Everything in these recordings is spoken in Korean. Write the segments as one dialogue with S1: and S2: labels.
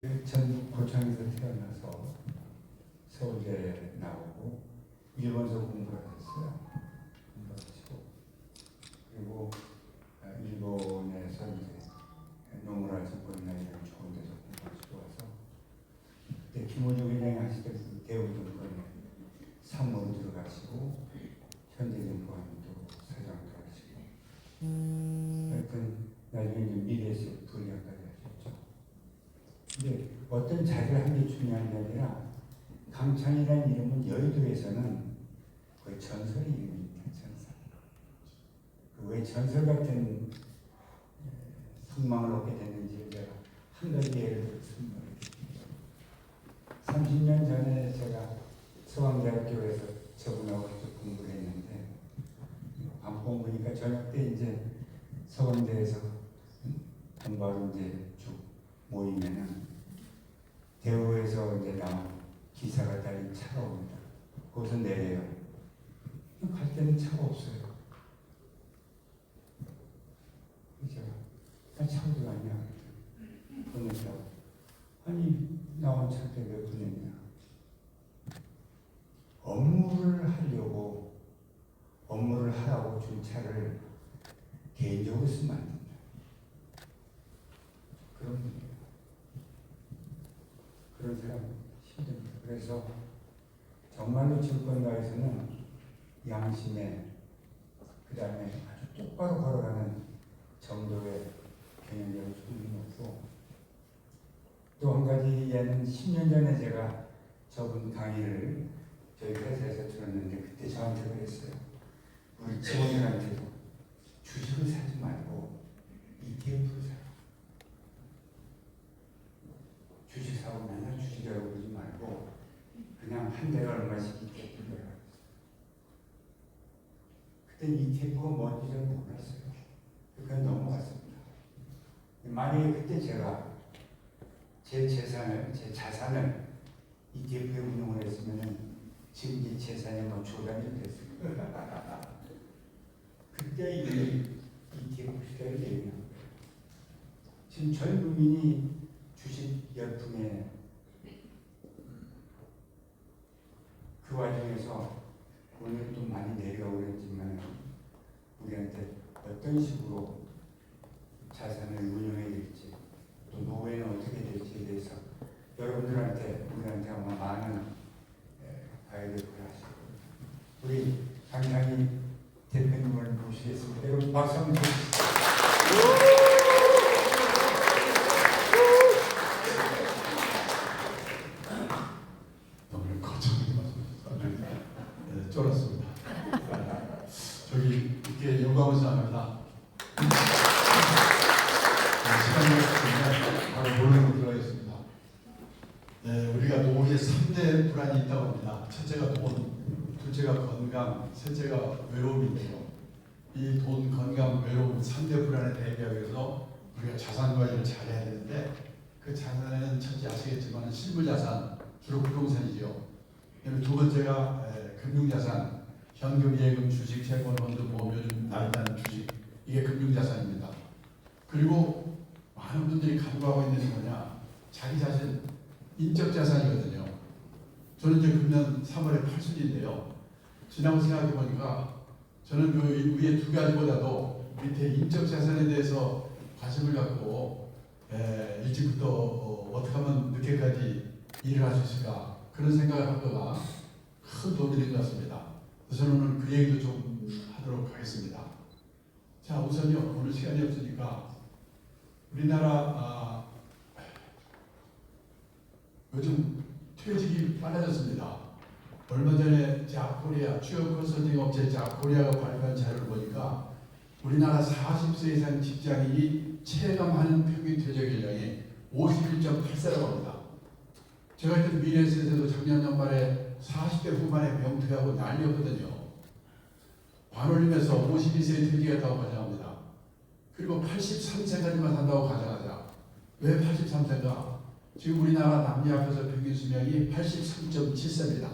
S1: 전북 고창에서 태어나서 서울대에 나오고 일본서 공부를 했어요. 공부하시고 그리고 일본에서 이제 노무라 정권이나 이런 좋은 데서 공부하시고 와서 그때 김호중 회장이 하실 때 대우정권에 상무로 들어가시고 현대정보원도 사장도 하시고 하여튼 나중에 이제 미래에서 분야까지 하셨죠. 근데 어떤 자리를 하는 게 중요한 게 아니라 강창이라는 이름은 여의도에서는 거의 전설의 이름입니다. 전설. 왜 전설 같은 성망을 얻게 됐는지 제가 한 가지 예를 들었습니다. 30년 전에 제가 서강대학교에서 저분하고 공부를 했는데 밤 보니까 저녁 때 이제 서강대에서 공부하러 이제 쭉 모이면은 대우에서 이제 나온 기사가 달린 차가 옵니다. 거기서 내려요. 갈 때는 차가 없어요. 그죠? 차가 어디 갔냐? 보냈다고. 아니, 나온 차 때 왜 보냈냐? 업무를 하라고 준 차를 개인적으로 쓰면 안 된다. 그런 사람 힘듭니다. 그래서 정말로 증권가에서는 양심에 그 다음에 아주 똑바로 걸어가는 정도의 경영력을 소문이 없고 또 한 가지 예는 10년 전에 제가 저분 강의를 저희 회사에서 들었는데 그때 저한테 그랬어요. 우리 직원들한테도 주식을 사지 말고 ETF를 사라. 주식 사고 맨날 주식이라고 그러지 말고 그냥 한 달에 얼마씩 ETF를 해라. 그때 ETF가 뭔지 잘 몰랐어요. 그냥 넘어갔습니다. 만약에 그때 제가 제 자산을 ETF에 운용을 했으면 지금 이 재산이 뭐 조단이 됐습니다. 그때 이 ETF 시대를 얘기합니다. 지금 전 국민이 주식 열풍에 그 와중에서 오늘 또 많이 내려오고 있지만 우리한테 어떤 식으로 자산을 운용해야 될지 또 노후에는 어떻게 될지에 대해서 여러분들한테 우리한테 아마 많은 가이드를 하시고 우리 강장희 대표님을 모시겠습니다. 여러분 박수 한번 주시죠.
S2: 너무 거창하게 말씀하셨어요. 쫄았습니다. 저기 이렇게 영광을 생각합니다. 시간이 없으면 바로 본론으로 들어가겠습니다. 우리가 노후에 3대 불안이 있다고 합니다. 첫째가 돈, 둘째가 건강, 셋째가 외로움인데요. 이 돈, 건강, 외로움 3대 불안에 대비하기 위해서 우리가 자산 관리를 잘해야 되는데 그 자산에는 첫째 아시겠지만 실물자산, 주로 부동산이죠. 두 번째가 금융자산, 현금, 예금, 주식, 채권, 펀드, 보험, 요즘 나이다는 주식, 이게 금융자산입니다. 그리고 많은 분들이 간과하고 있는 게 뭐냐, 자기 자신 인적자산이거든요. 저는 이제 금년 3월에 80인데요. 지나고 생각해 보니까 저는 그 위에 두 가지보다도 밑에 인적자산에 대해서 관심을 갖고 일찍부터 어떻게 하면 늦게까지 일을 할 수 있을까 그런 생각을 한 거가 큰 도움이 된 것 같습니다. 그래서 저는 오늘 그 얘기도 좀 하도록 하겠습니다. 자, 우선요, 오늘 시간이 없으니까 우리나라 요즘 퇴직이 빨라졌습니다. 얼마 전에 자코리아 취업 컨설팅 업체 자코리아가 발표한 자료를 보니까 우리나라 40세 이상 직장인이 체감하는 평균 퇴직 연령이 51.8세라고 합니다. 제가 했던 미래에셋에도 작년 연말에 40대 후반에 병퇴하고 난리였거든요. 반올림에서 52세에 퇴직했다고 가정합니다. 그리고 83세까지만 산다고 가정하자. 왜 83세인가? 지금 우리나라 남녀 합해서 평균 수명이 83.7세입니다.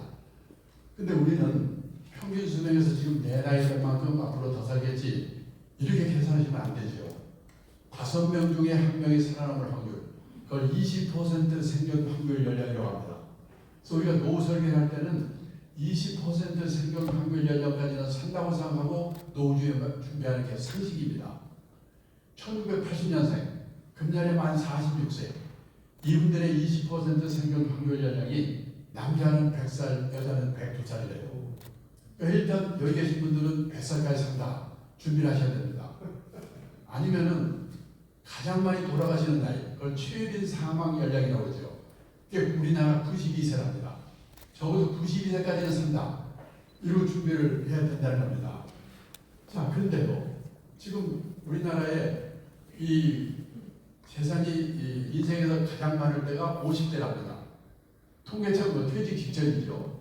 S2: 근데 우리는 평균 수명에서 지금 내 나이 될 만큼 앞으로 더 살겠지 이렇게 계산하시면 안 되죠. 5명 중에 1명이 살아남을 확률, 그 그걸 20% 생존 확률 연령이라고 합니다. 그래서 우리가 노후 설계를 할 때는 20% 생존 확률 연령까지는 산다고 생각하고 노후 준비하는 게 상식입니다. 1980년생, 금년에 만 46세, 이분들의 20% 생존 확률 연령이 남자는 100살, 여자는 102살이래요. 그러니까 일단 여기 계신 분들은 100살까지 산다. 준비를 하셔야 됩니다. 아니면은 가장 많이 돌아가시는 나이, 그걸 최빈 사망 연령이라고 그러죠. 그게 우리나라 92세랍니다. 적어도 92세까지는 산다. 이러고 준비를 해야 된다는 겁니다. 자, 그런데요. 지금 우리나라에 이 재산이 이 인생에서 가장 많을 때가 50대랍니다. 통계청 퇴직 직전이죠.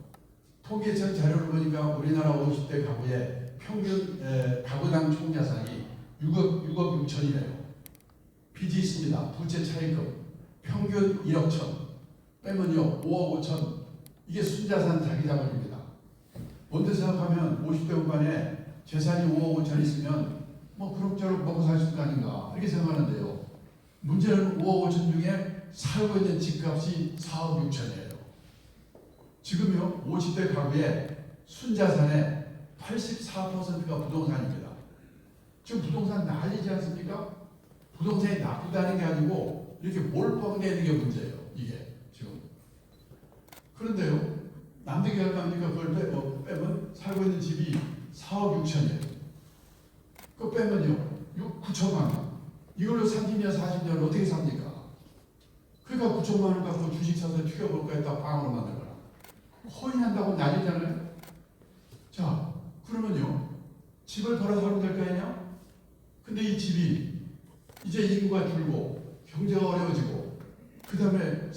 S2: 통계청 자료를 보니까 우리나라 50대 가구의 평균 가구당 총자산이 6억 6천이래요. 빚이 있습니다. 부채 차입금 평균 1억 천 빼면요 5억 5천. 이게 순자산 자기자본입니다. 언제 생각하면 50대 후반에 재산이 5억 5천 있으면 뭐 그럭저럭 먹고 살 수 있는 거 아닌가 이렇게 생각하는데요. 문제는 5억 5천 중에 살고 있는 집값이 4억 6천이에요. 지금요 50대 가구의 순자산의 84%가 부동산입니다. 지금 부동산 난리지 않습니까? 부동산이 나쁘다는 게 아니고 이렇게 몰빵되어 있는 게 문제예요. 이게 지금. 그런데요 남들이 얼마입니까? 그걸 빼면 살고 있는 집이 4억 6천이에요. 그거 빼면요 9천만 원. 이걸로 30년 40년을 어떻게 삽니까? 그러니까 9천만 원 갖고 주식 사서 튀겨볼까 했다 빵으로 만들거나 코인한다고 난리잖아요. 자 그러면요 집을 걸어 살면 될 거 아니냐? 근데 이 집이 이제 인구가 줄고 경제가 어려워지고 그 다음에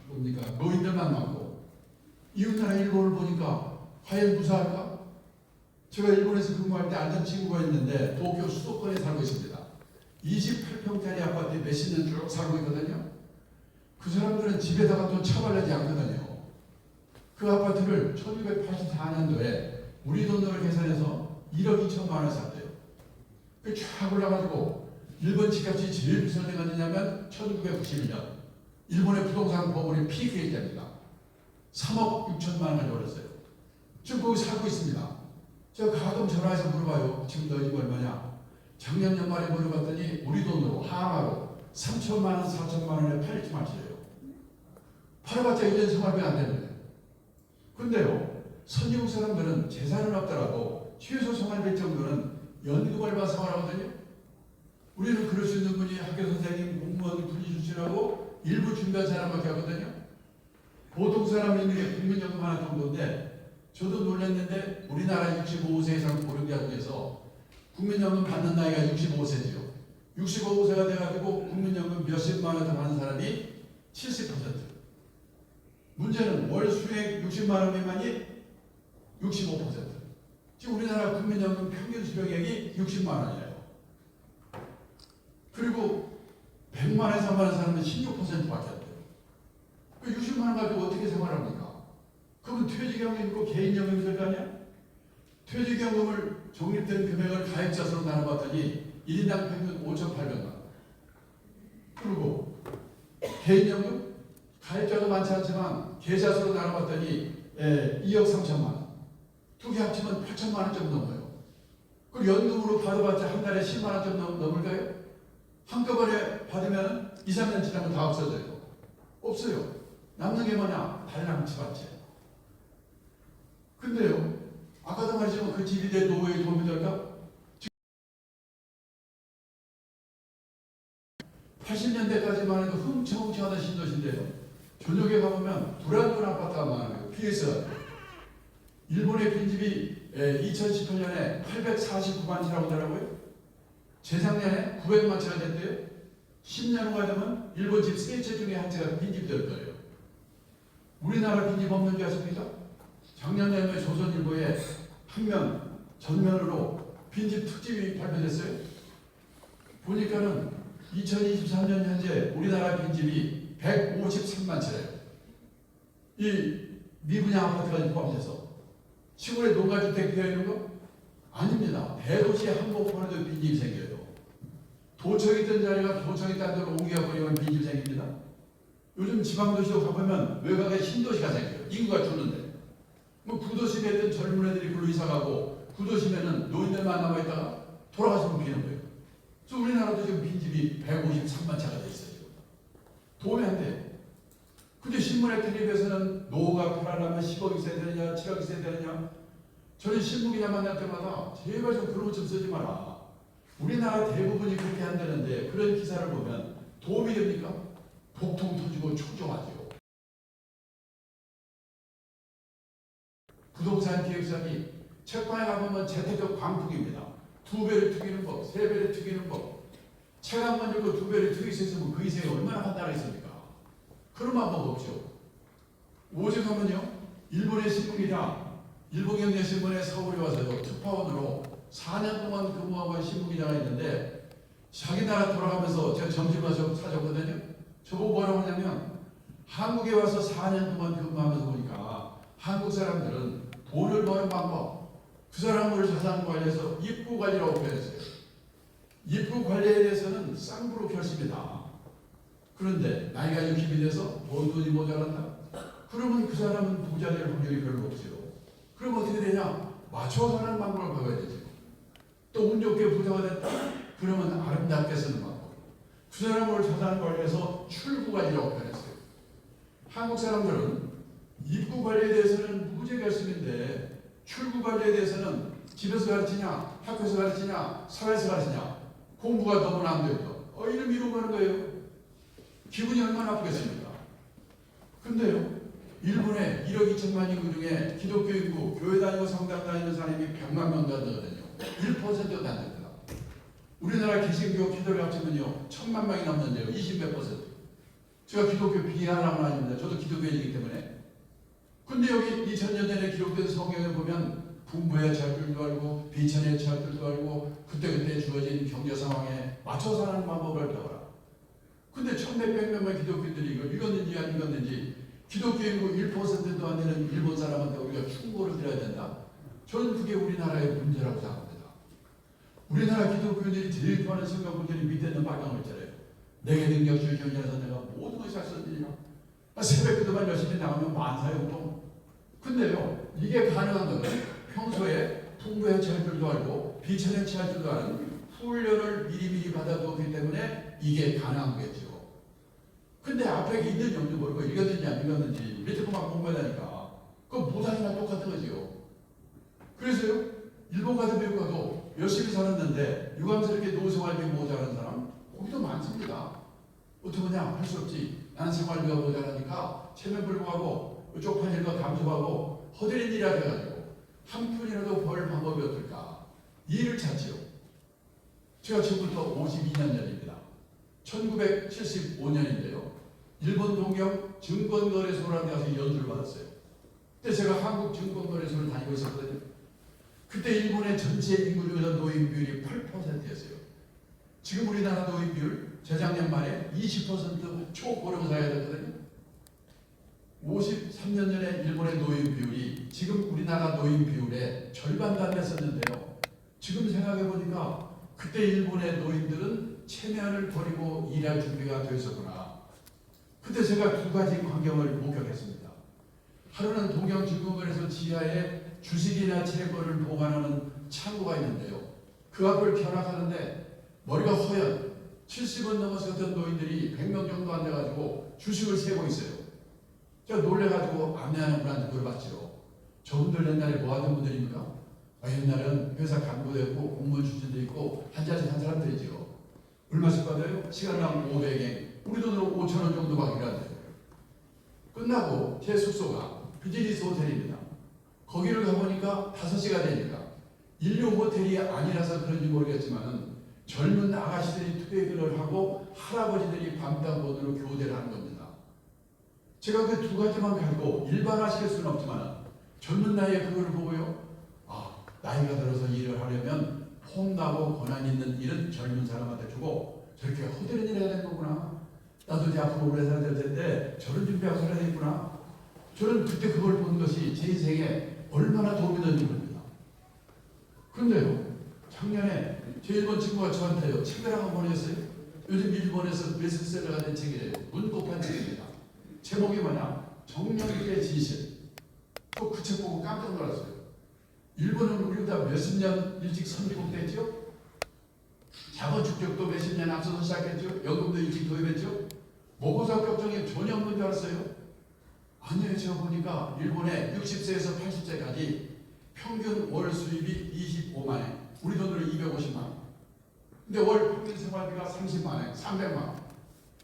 S2: 뭡니까 노인들만 많고 이웃나라 일본을 보니까 과연 무사할까? 제가 일본에서 근무할 때 알던 친구가 있는데 도쿄 수도권에 살고 있습니다. 28평짜리 아파트에 몇십 년 쭉 살고 있거든요. 그 사람들은 집에다가 또 처벌하지 않거든요. 그 아파트를 1984년도에 우리 돈으로 계산해서 1억 2천만 원 샀대요. 그 쫙 올라가지고 일본 집값이 제일 비싼 데가 어디냐면 1991년 일본의 부동산 버블이 피크일 때입니다. 3억 6천만 원을 올렸어요. 지금 거기 살고 있습니다. 제가 가끔 전화해서 물어봐요. 지금 너희 집 얼마냐? 작년 연말에 물어봤더니 우리 돈으로 하나로 3천만 원, 4천만 원에 팔지 마시래요. 팔아봤자 1년 생활비 안 되는데. 근데요, 선진국 사람들은 재산은 없더라도 최소 생활비 정도는 연금을 받아 생활하거든요. 우리는 그럴 수 있는 분이 학교 선생님, 공무원, 군인 출신하고 일부 준비한 사람밖에 없거든요. 보통 사람 있는 게 국민연금 하나 정도인데 저도 놀랐는데 우리나라 65세 이상 고령자 중에서 국민연금 받는 나이가 65세죠. 65세가 돼가지고 국민연금 몇십만 원 더 받는 사람이 70%. 문제는 월 수익 60만 원 미만이 65%. 지금 우리나라 국민연금 평균 수령액이 60만 원이에요. 그리고 100만 원에서 3만 원 사람은 16%밖에 안 돼요. 그 60만 원 가지고 어떻게 생활합니까? 그러면 퇴직연금 있고 개인연금이 될 거 아니야? 퇴직연금을 적립된 금액을 가입자 수로 나눠봤더니 1인당 평균 5,800만 원. 그리고 개인연금 가입자도 많지 않지만 계좌 수로 나눠봤더니 2억 3천만 원. 두 개 합치면 8천만 원 좀 넘어요. 그리고 연금으로 받아봤자 한 달에 10만 원 좀 넘을까요? 한꺼번에 받으면 2, 3년 지나면 다 없어져요. 없어요. 남는 게 뭐냐? 달랑치밭이에요. 근데요, 아까도 말했지만 그 집이 내 노후에 도움이 될까? 80년대까지만 해도 흥청흥청하던 신도시인데요. 저녁에 가보면 불안불안 아파트가 많아요. 피해서 일본의 빈집이 2018년에 849만 채라고 하더라고요. 재작년에 900만 채가 됐대요. 10년 후가 되면 일본 집 3채 중에 한 채가 빈집이 될 거예요. 우리나라 빈집 없는 줄 아십니까? 작년에 조선일보에 한 면, 전면으로 빈집 특집이 발표됐어요. 보니까는 2023년 현재 우리나라 빈집이 153만 채래요. 이 미분양 아파트가 포함돼서 시골에 농가주택 되어 있는 거? 아닙니다. 대도시 한복판에도 빈집이 생겨요. 도청이 있던 자리가 도청이 딴 데로 옮겨버리면 빈집이 생깁니다. 요즘 지방도시도 가보면 외곽에 신도시가 생겨요. 인구가 주는데. 뭐 구도심에 있던 젊은 애들이 글로 이사가고 구도심에는 노인들만 남아있다가 돌아가시면 비는 거예요. 그래서 우리나라도 지금 빈집이 153만 채가 돼 있어요. 도움이 안 돼요. 근데 신문에 텔레비에서는 노후가 편안하면 10억 있어야 되느냐 7억 있어야 되느냐. 저는 신문기자 만날 때마다 제발 좀 그런 거 좀 쓰지 마라. 우리나라 대부분이 그렇게 안 되는데 그런 기사를 보면 도움이 됩니까? 복통 터지고 초조하죠. 부동산 기획사이 책방에 가보면 재테크 광풍입니다. 2배를 투기는 법, 3배를 투기는 법. 책 한 권 읽고 2배를 투기 수 있으면 그 인생이 얼마나 간단했습니까? 그런 방법 없죠. 오죽하면요, 일본의 신문기자, 일본경제신문에 서울에 와서요, 특파원으로 4년 동안 근무하고 한 신문기자가 있는데 자기 나라 돌아가면서 제가 점심을 찾았거든요. 저보고 뭐라고 하냐면 한국에 와서 4년 동안 근무하면서 보니까 한국 사람들은 돈을 버는 방법, 그 사람을 자산 관리해서 입구 관리라고 표현했어요. 입구 관리에 대해서는 쌍부로 결심이다. 그런데 나이가 60이 돼서 번 돈이 모자란다. 그러면 그 사람은 부자 될 확률이 별로 없어요. 그럼 어떻게 되냐? 맞춰 사는 방법을 배워야 되죠. 또 운 좋게 부자가 됐다. 그러면 아름답게 쓰는 방법. 그 사람을 자산 관리해서 출구 관리라고 표현했어요. 한국 사람들은 입구 관리에 대해서는 무제 결심인데 출구 관리에 대해서는 집에서 가르치냐, 학교에서 가르치냐, 사회에서 가르치냐, 공부가 너무나 안 돼요. 이름 이루고 가는 거예요. 기분이 얼마나 아프겠습니까? 근데요, 일본에 1억 2천만 인구 중에 기독교 인구, 교회 다니고 성당 다니는 사람이 100만 명도 안 되거든요. 1%도 안 됩니다. 우리나라 개신교 기독교 합치면요 1000만 명이 넘는데요. 20몇 %. 제가 기독교 비하라는 건 아닙니다. 저도 기독교인이기 때문에. 근데 여기 2000년 전에 기록된 성경에 보면 풍부에 처할 줄도 알고 비천에 처할 줄도 알고 그때그때 주어진 경제 상황에 맞춰 사는 방법을 배워라. 근데 1100명의 기독교인들이 이걸 읽었는지 안 읽었는지 기독교 인구 1%도 안 되는 일본 사람한테 우리가 충고를 드려야 된다. 저는 그게 우리나라의 문제라고 생각합니다. 우리나라 기독교인들이 제일 좋아하는 성경 구절이 밑에 있는 빨간 글자래요. 내게 능력 주시옵소서. 내가 모든 것이 할 수 있느니라. 새벽 기도만 열심히 나오면 만사용통. 근데요, 이게 가능한 건 평소에 풍부에 처할 줄도 알고 비천에 처할 줄도 아는 훈련을 미리미리 받아두었기 때문에 이게 가능한 거겠죠. 근데 앞에 있는 영도 모르고 읽었는지 안 읽었는지 밑에 거만 공부하다니까 그거 못하니까 똑같은 거지요. 그래서요, 일본 가도 미국 가도 열심히 살았는데 유감스럽게 노생활비 모자라는 사람 거기도 많습니다. 어떻게 하냐? 할 수 없지. 나는 생활비가 모자라니까 체면불구하고 쪽팔 일과 감수하고 허드렛 일이라 해가지고 한 푼이라도 벌 방법이 어떨까? 이 일을 찾지요. 제가 지금부터 52년 전입니다. 1975년인데요. 일본 동경 증권거래소라는 데 가서 연수를 받았어요. 그때 제가 한국 증권거래소를 다니고 있었거든요. 그때 일본의 전체 인구 중에서 노인 비율이 8%였어요. 지금 우리나라 노인 비율 재작년 말에 20% 초고령사회가 됐거든요. 53년 전에 일본의 노인 비율이 지금 우리나라 노인 비율의 절반도 안 됐었는데요. 지금 생각해보니까 그때 일본의 노인들은 체면을 버리고 일할 준비가 되어 있었구나. 그때 제가 두 가지 광경을 목격했습니다. 하루는 동경증권거래소 지하에 주식이나 채권을 보관하는 창고가 있는데요. 그 앞을 견학하는데 머리가 허연 70은 넘어섰던 노인들이 100명 정도 앉아가지고 주식을 세고 있어요. 제가 놀래가지고 안내하는 분한테 물어봤죠. 저분들 옛날에 뭐 하던 분들입니까? 옛날에는 회사 간부도 있고 공무원 출신도 있고 한 자씩 한 사람들이죠. 얼마씩 받아요? 시간당 500엔. 우리 돈으로 5,000원 정도 받기로 한대요. 끝나고 제 숙소가 비즈니스 호텔입니다. 거기를 가보니까 5시가 되니까 인류 호텔이 아니라서 그런지 모르겠지만 젊은 아가씨들이 투게이를 하고 할아버지들이 밤담번으로 교대를 하는 겁니다. 제가 그 두 가지만 가지고 일반화시킬 수는 없지만 젊은 나이에 그걸 보고요. 나이가 들어서 일을 하려면 폼나고 권한 있는 일은 젊은 사람한테 주고 저렇게 허드렛 일 해야 되는 거구나. 나도 이제 앞으로 오래 살아야 될 텐데 저런 준비하고 살아야 되겠구나. 저는 그때 그걸 본 것이 제 인생에 얼마나 도움이 되는지 모릅니다. 그런데요, 작년에 제 일본 친구가 저한테요 책을 한권 보냈어요. 요즘 일본에서 베스트셀러가 된 책이래요. 문고판 책입니다.
S3: 제목이 뭐냐? 정령들의 진실. 그 책 보고 깜짝 놀랐어요. 일본은 우리보다 몇십 년 일찍 선진국 됐죠? 자본축적도 몇십 년 앞서서 시작했죠? 연금도 일찍 도입했죠? 모고사 걱정이 전혀 없는 줄 알았어요. 아니에요. 제가 보니까 일본의 60세에서 80세까지 평균 월 수입이 25만 원, 우리 돈으로 250만 원. 근데 월 평균 생활비가 30만 원, 300만 원.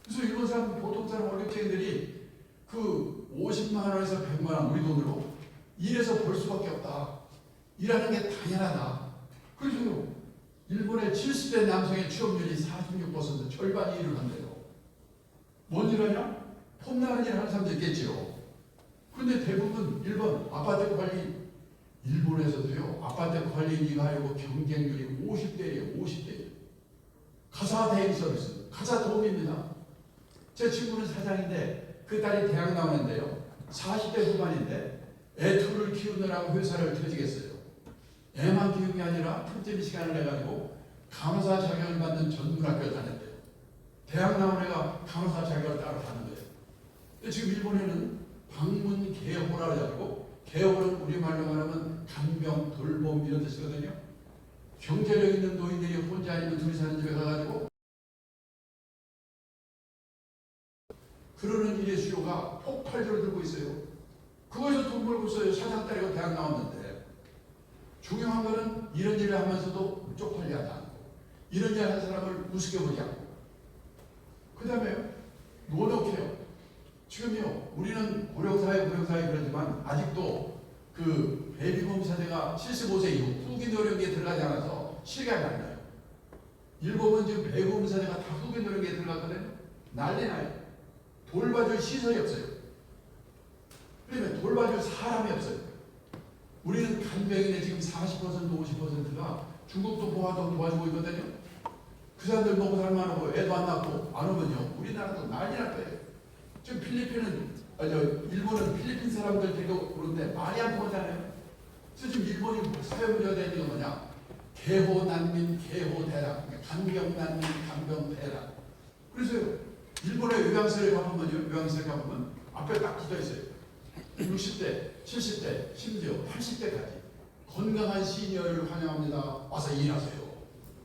S3: 그래서 일본 사람, 보통 사람 월급쟁이들이 그 50만 원에서 100만 원 우리 돈으로 일해서 벌 수밖에 없다. 일하는 게 당연하다. 그래서 일본의 70대 남성의 취업률이 46%, 절반이 일을 한대요. 뭔 일 하냐? 폼나는 일 하는 사람도 있겠지요. 근데 대부분 일본 아파트 관리, 일본에서도요, 아파트 관리인이가 하려고 경쟁률이 50대예요, 50대. 가사 대행 서비스, 가사 도움입니다. 제 친구는 사장인데 그 딸이 대학 나오는데요, 40대 후반인데 애 둘을 키우느라고 회사를 퇴직했어요. 애만 키우는 게 아니라 틈틈이 시간을 내가지고 강사 자격을 받는 전문학교를 다녔대요. 대학 나온 애가 강사 자격을 따로 받는 거예요. 근데 지금 일본에는 방문 개호라 해가지고, 개호는 우리말로 말하면 간병, 돌봄 이런 뜻이거든요. 경제력 있는 노인들이 혼자 아니면 둘이 사는 집에 가가지고 그러는 일의 수요가 폭발적으로 들고 있어요. 그거에서 돈 벌고 있어요. 사장 딸이고 대학 나왔는데. 중요한 거는 이런 일을 하면서도 쪽팔리 하지 않고, 이런 일 하는 사람을 우습게 보지 않고, 그 다음에 노력해요. 지금요, 우리는 고령사회 그러지만 아직도 그 베이비붐 세대가 75세 이후 후기 노령기에 들어가지 않아서 실감이 안 나요. 일본은 지금 베이비붐 세대가 다 후기 노령기에 들어갔거든요. 난리 나요. 돌봐줄 시설이 없어요. 그러면 돌봐줄 사람이 없어요. 우리는 간병인의 지금 40% 50%가 중국도 도와주고 있거든요. 그 사람들 먹고 살만하고 애도 안 낳고 안 오면요, 우리나라도 난리 날 거예요. 지금 일본은 필리핀 사람들 데리고 오는데 말이 안 통하잖아요. 그래서 지금 일본이 사회 문제가 되는 게 뭐냐? 개호 난민, 개호 대란, 간병 난민, 간병 대란. 그래서 일본의 요양원에 가보면 앞에 딱 붙어 있어요. 60대, 70대, 심지어 80대까지 건강한 시니어를 환영합니다. 와서 일하세요.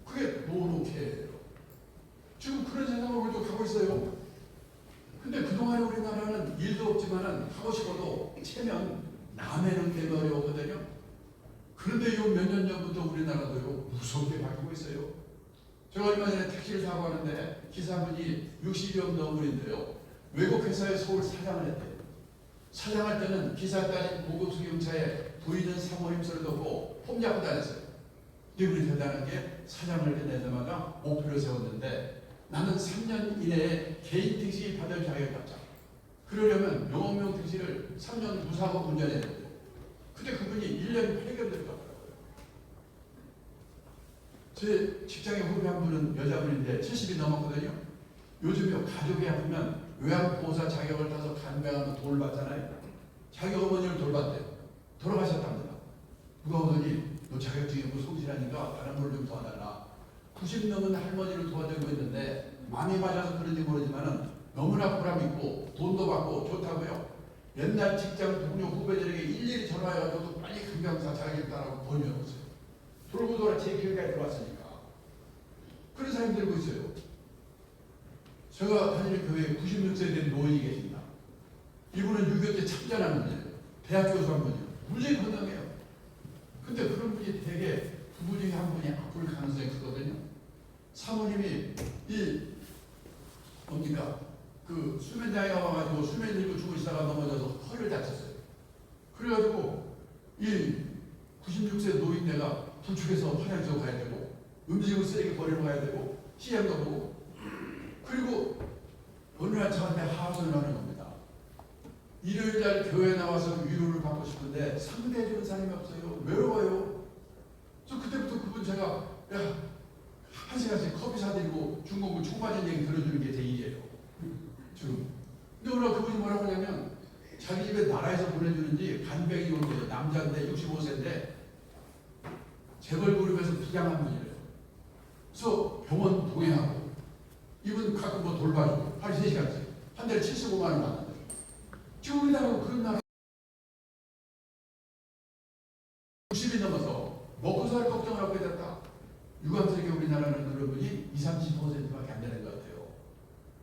S3: 그게 노노케예요. 지금 그런 세상으로 우리도 가고 있어요. 근데 그동안에 우리나라는 일도 없지만은 하고 싶어도 체면 남해는 되게 어려웠거든요. 그런데 요 몇 년 전부터 우리나라도요 무섭게 바뀌고 있어요. 제가 얼마 전에 택시를 타고 가는데 기사분이 60여 넘은인데요, 외국 회사에 서울 사장을 했대요. 사장할 때는 기사 딸린 고급 승용차에 보이는 사모님서를 덮고 폼 잡고 다녔어요. 이분이 대단한 게 사장을 되자마자 목표를 세웠는데, 나는 3년 이내에 개인 택시 받을 자격을 갖자. 그러려면 영업용 택시를 3년 무사고 운전해야 돼요. 근데 그분이 1년 8개월 들어갔더라고요. 제 직장의 후배 한 분은 여자분인데 70이 넘었거든요. 요즘에 가족이 아프면 요양보호사 자격을 따서 간병하면 돈을 받잖아요. 자기 어머니를 돌봤대요. 돌아가셨답니다. 누가 오더니 너 자격증이 뭐 성실하니까 다른 걸 좀 도와달라. 90 넘은 할머니를 도와주고 있는데 마음이 맞아서 그런지 모르지만은 너무나 보람있고 돈도 받고 좋다고요. 옛날 직장 동료 후배들에게 일일이 전화해가지고 빨리 간병사 자격을 따라고 권유해보세요. 돌고 돌아 제 길까지 들어왔으니까. 그런 사람이 들고 있어요. 제가 다니는 교회에 96세 된 노인이 계십니다. 이분은 6.25 때 참전한 분이에요. 대학 교수 한 분이에요. 물리 건강해요. 근데 그런 분이 되게 부부 중에 한 분이 아플 가능성이 크거든요. 사모님이 그 수면장애 와가지고 수면 들고 주무시다가 넘어져서 허리를 다쳤어요. 그래가지고 이 96세 노인네가 부축해서 화장실 가야 되고, 음식을 쓰레기 버리러 가야 되고, 시장도 보고, 그리고 어느 날 저한테 하소연을 하는 겁니다. 일요일날 교회 나와서 위로를 받고 싶은데 상대해주는 사람이 없어요. 외로워요. 저 그때부터 그분 제가 한 시간씩 커피 사드리고 중공부 총 맞은 얘기 들어주는 게 제 일이에요. 지금. 근데 오늘 그분이 뭐라고 하냐면, 자기 집에 나라에서 보내주는지 간병이 오는데 남자인데 65세인데 재벌 그룹에서 부장한 분이래요. 그래서 병원 동행하고 이분 가끔 뭐 돌봐주고 하루 3시간씩 한 달에 75만 원 받는데, 아유, 그런 나라 60이 넘어서 먹고 살 걱정을 하게 됐다. 유감스럽게 우리나라는 그런 분이 20-30%밖에 안 되는 것 같아요.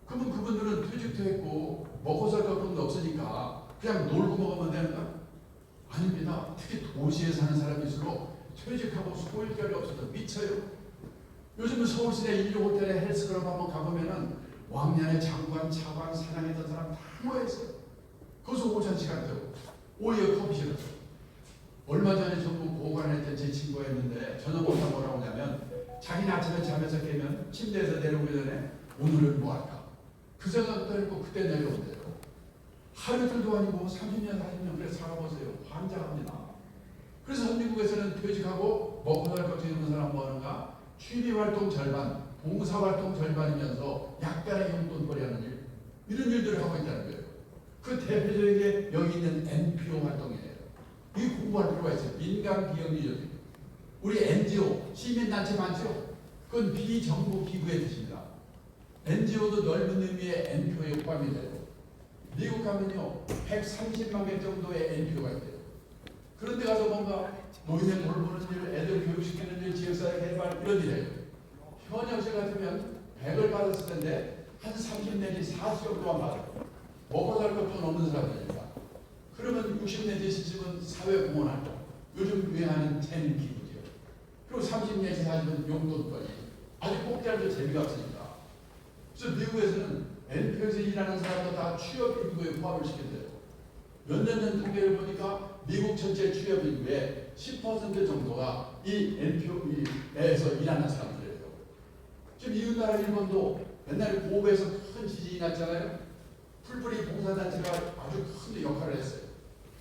S3: 그러면 그분들은 퇴직도 했고 먹고 살 걱정도 없으니까 그냥 놀고 먹으면 되는가? 아닙니다. 특히 도시에 사는 사람일수록 퇴직하고 소일거리 없어서 미쳐요. 요즘은 서울시내 1류 호텔에 헬스클럽 한번 가보면은 왕년에 장관, 차관, 사장했던 사람 다 모여있어요. 거기서 오전 시간 되고 오히려 커피숍. 얼마 전에 전부 보관했던 제 친구가 있는데 저녁 오다 뭐라고 하냐면 자기는 아침에 잠에서 깨면 침대에서 내려오기 전에 오늘은 뭐 할까? 그 생각도 했고 그때 내려온대요. 하루 이틀도 아니고 30년, 40년 그래 살아보세요. 환장합니다. 그래서 한민국에서는 퇴직하고 먹고 살 걱정 있는 사람 뭐 하는가? 취미활동 절반, 봉사활동 절반이면서 약간의 용돈벌이 하는 일, 이런 일들을 하고 있다는 거예요. 그 대표적인 게 여기 있는 NPO 활동이에요. 이 공부할 필요가 있어요. 민간 비영리적인. 우리 NGO, 시민단체 많죠? 그건 비정부 기구의 뜻입니다. NGO도 넓은 의미의 NPO에 포함이 돼요. 미국 가면요, 130만 개 정도의 NPO가 있대요. 그런데 가서 뭔가 노인을 돌보는 일, 애들 교육시키는 일, 지역사회 개발 이런 일이에요. 현역시 같으면 100을 받았을 텐데 한 30 내지 40 정도만 받아요. 먹고 살 것도 없는 사람들입니다. 그러면 60 내지 70은 사회공헌활동, 요즘 유행하는 재능 기부지요. 그리고 30 내지 40은 용돈벌이, 아주 꼭지라도 재미가 없으니까. 그래서 미국에서는 NPO에서 일하는 사람도 다 취업인구에 포함을 시킨대요. 몇 년 전 통계를 보니까 미국 전체 취업인구의 10% 정도가 이 NPO에서 일하는 사람들이에요. 지금 이웃나라 일본도 옛날에 고베에서 큰 지진이 났잖아요. 풀뿌리 봉사단체가 아주 큰 역할을 했어요.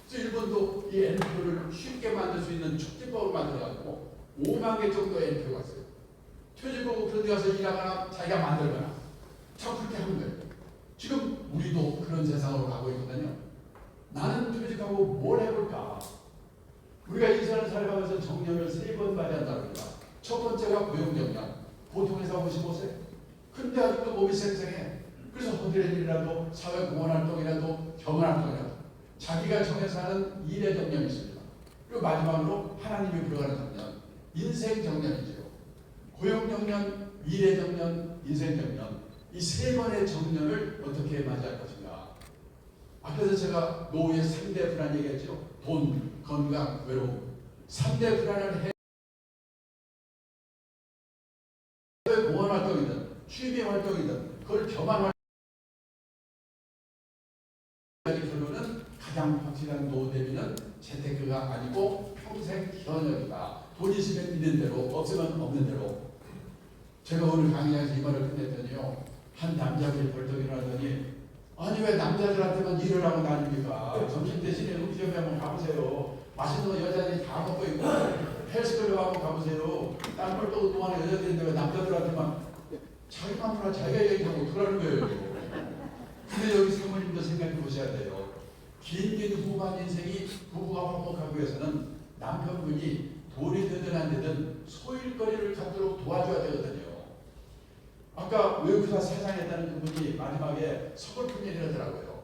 S3: 그래서 일본도 이 NPO를 쉽게 만들 수 있는 촉진법을 만들어가지고 5만 개 정도의 NPO가 있어요. 퇴직하고 그런 데 가서 일하거나 자기가 만들거나 참 그렇게 하는 거예요. 지금 우리도 그런 세상으로 가고 있거든요. 나는 퇴직하고 뭘 해볼까? 우리가 인생을 살아가면서 정년을 3번 맞이한다고 합니다. 첫 번째가 고용정년. 보통 회사 55세. 근데 아직도 몸이 쌩쌩해. 그래서 허드렛 일이라도 사회공헌활동이라도 경험활동이라도 자기가 정해서 하는 일의 정년이 있습니다. 그리고 마지막으로 하나님이 불러가는 정년. 인생 정년이죠. 고용정년, 일의 정년, 인생 정년. 이 3번의 정년을 어떻게 맞이할 것인가. 앞에서 제가 노후의 3대 불안 얘기했죠. 돈, 건강, 외로움. 3대 불안을 공헌 활동이든 취미 활동이든 그걸 겸한 결론은 가장 확실한 노후 대비는 재테크가 아니고 평생 현역이다. 돈 있으면 있는 대로, 없으면 없는 대로. 제가 오늘 강의장에서 이 말을 끝냈더니요. 한 남자분이 벌떡 일어나더니 아니 왜 남자들한테만 일을 하고 다닙니까? 점심 대신에 음식점에 한번 가보세요. 맛있는 거 여자들이 다 먹고 있고 헬스클럽 한번 가보세요. 땀을 또 동안에 여자들인데 왜 남자들한테만 자기 맘으로 자기가 얘기하고 어떡하는 거예요. 근데 여기 사모님도 생각해 보셔야 돼요. 긴 후반 인생이 부부가 화목하기 위해서는 남편분이 돈이 되든 안 되든 소일거리를 갖도록 도와줘야 되거든요. 아까 외국사 사장했다는 그분이 마지막에 서글픈 얘기를 하더라고요.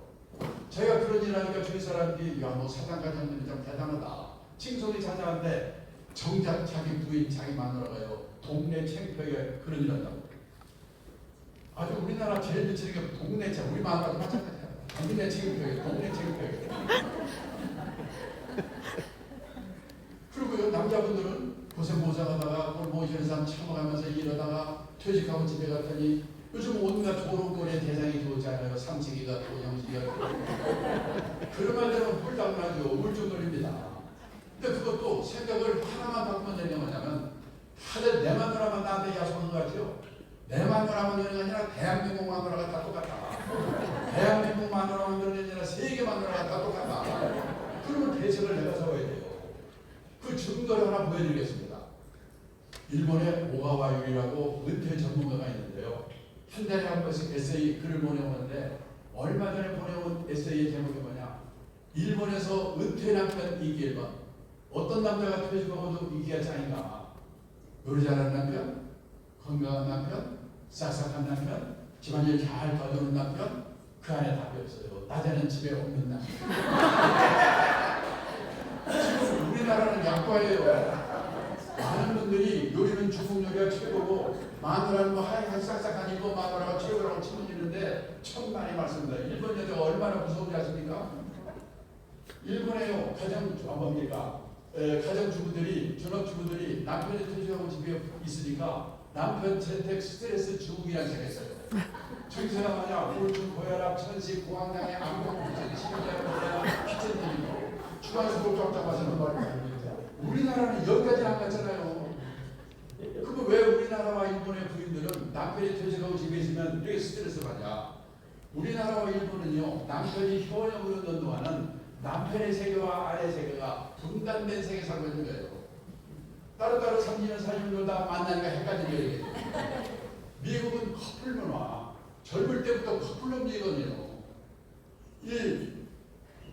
S3: 제가 그런 일을 하니까 주위 사람들이 야, 너 사장까지 하는 좀 대단하다. 칭송이 자자한데 정작 자기 부인, 자기 마누라가요. 동네 창피하게 그런 일을 한다고. 아주 우리나라 제일 미치는 게 동네 창, 우리 마누라도 마찬가지야. 동네 창피하게, 동네 창피하게. 그리고 남자분들은 고생 모자하다가 모시는 사람 참아가면서 일하다가 퇴직하고 집에 갔더니 요즘 온갖 조롱거리의 대상이 좋잖아요. 상식이 같고 영식이 같고. 그런 말 되면 홀딱 나죠. 우울증 걸립니다. 근데 그것도 생각을 하나만 바꾸면 되는 게 뭐냐면 다들 내 마누라만 나한테 야속한 거 같죠? 내 마누라만 되는 게 아니라 대한민국 마누라가 다 똑같다. 대한민국 마누라만 되는 게 아니라 세계 마누라가 다 똑같다. 그러면 대책을 내가 세워야 돼요. 그 증거를 하나 보여드리겠습니다. 일본의 오가와 유리라고 은퇴 전문가가 있는데요. 한 달에 한 번씩 에세이 글을 보내오는데 얼마 전에 보내온 에세이의 제목이 뭐냐. 일본에서 은퇴 남편 인기 1번. 어떤 남자가 퇴직하고도 인기가 짱인가. 요리 잘하는 남편, 건강한 남편, 싹싹한 남편, 집안일 잘 봐주는 남편. 그 안에 답이 없어요. 낮에는 집에 없는 날. 지금 우리나라는 약과예요. 많은 분들이 요리는 중국 요리가 최고고 마누라는 뭐 하얀 싹싹하니 뭐 마누라가 최고라고 치문이는데 천만의 말씀입니다. 일본 여자가 얼마나 무서운지 아십니까? 일본에요 가정주부들이 전업주부들이 남편이 퇴직하고 집에 있으니까 남편 재택 스트레스 증후군이라는 게 있어요. 증세가 뭐냐 우울증, 고혈압, 천식, 고황장애, 암공부증, 심장고장, 피체님이고 주관수로 쫙쫙 하시는 말입니다. 우리나라는 여기까지 안 갔잖아요. 그럼 왜 우리나라와 일본의 부인들은 남편이 퇴직하고 집에 있으면 이렇게 스트레스 받냐? 우리나라와 일본은요 남편이 효령으로 있는 동안은 남편의 세계와 아내 세계가 분단된 세계 살고 있는 거예요. 따로따로 30년 40년 놀다가 만나니까 헷갈리는 거예요. 미국은 커플 문화, 젊을 때부터 커플 음식이거든요. 이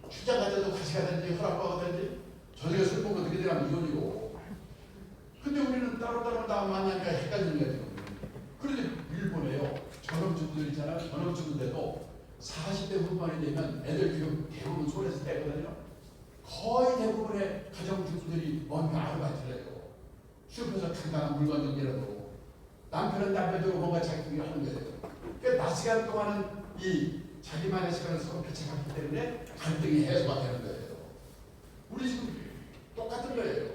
S3: 출장 가자도 같이 가든지 허락받든지 저녁에 술 먹고 어떻게 되면 이혼이고. 근데 우리는 따로따로 다 만나니까 헷갈리는 거죠. 그런데 일본에요 전업주부들 있잖아요. 전업주부인데도 40대 후반이 되면 애들 지금 대부분 손에서 떼거든요. 거의 대부분의 가정주부들이 뭔가 아르바이트를 해요. 슈퍼에서 간단한 물건 정리라도 남편은 남편대로 뭔가 자기 일을 하는 거예요. 그러니까 낮 시간 동안은 이 자기만의 시간을 서로 배척하기 때문에 갈등이 해소가 되는 거예요. 우리 지금 똑같은 거예요.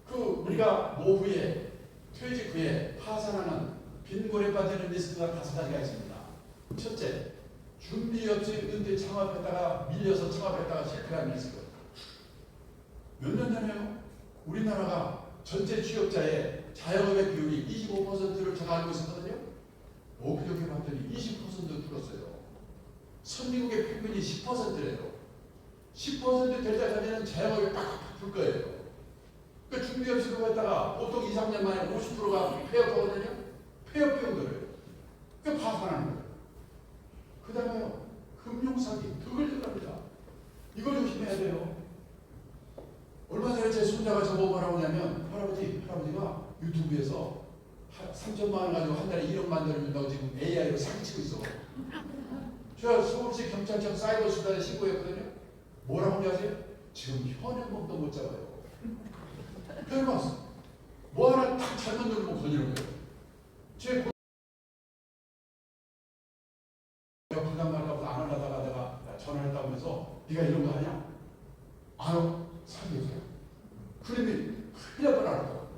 S3: 그 우리가 노후에 퇴직 후에 파산하는 빈곤에 빠지는 리스크가 5가지가 있습니다. 첫째, 준비 없이 은퇴 창업했다가 밀려서 창업했다가 실패한 리스크. 몇 년 전에요? 우리나라가 전체 취업자의 자영업의 비율이 25%를 제가 알고 있었거든요. 엊그저께 봤더니 20% 줄었어요. 선진국의 평균이 10%래요. 10% 될 때까지는 자영업이 딱 바쁠 거예요. 그 준비 없이 그거 했다가 보통 2, 3년 만에 50%가 폐업하거든요. 폐업 비용들을. 그 파산하는 거예요. 그 다음에요. 금융사기, 득을 들어갑니다. 이걸 조심해야 돼요. 얼마 전에 제 손자가 저보고 뭐라고 하냐면 할아버지가 유튜브에서 3천만 원 가지고 한 달에 1억 만들어준다고 지금 AI로 사기치고 있어. 제가 서울시 경찰청 사이버 수단에 신고했거든요. 뭐라고 하는지 아세요? 지금 현행범도 못 잡아요. 그래서 뭐 하나 딱 잘못 누르면 걸리는 거예요. 제 부담 날까보다 안 하려다가 내가 전화를 했다고 해서 네가 이런 거 하냐? 안 사기해줘요. 그러면 큰일 날 뻔하고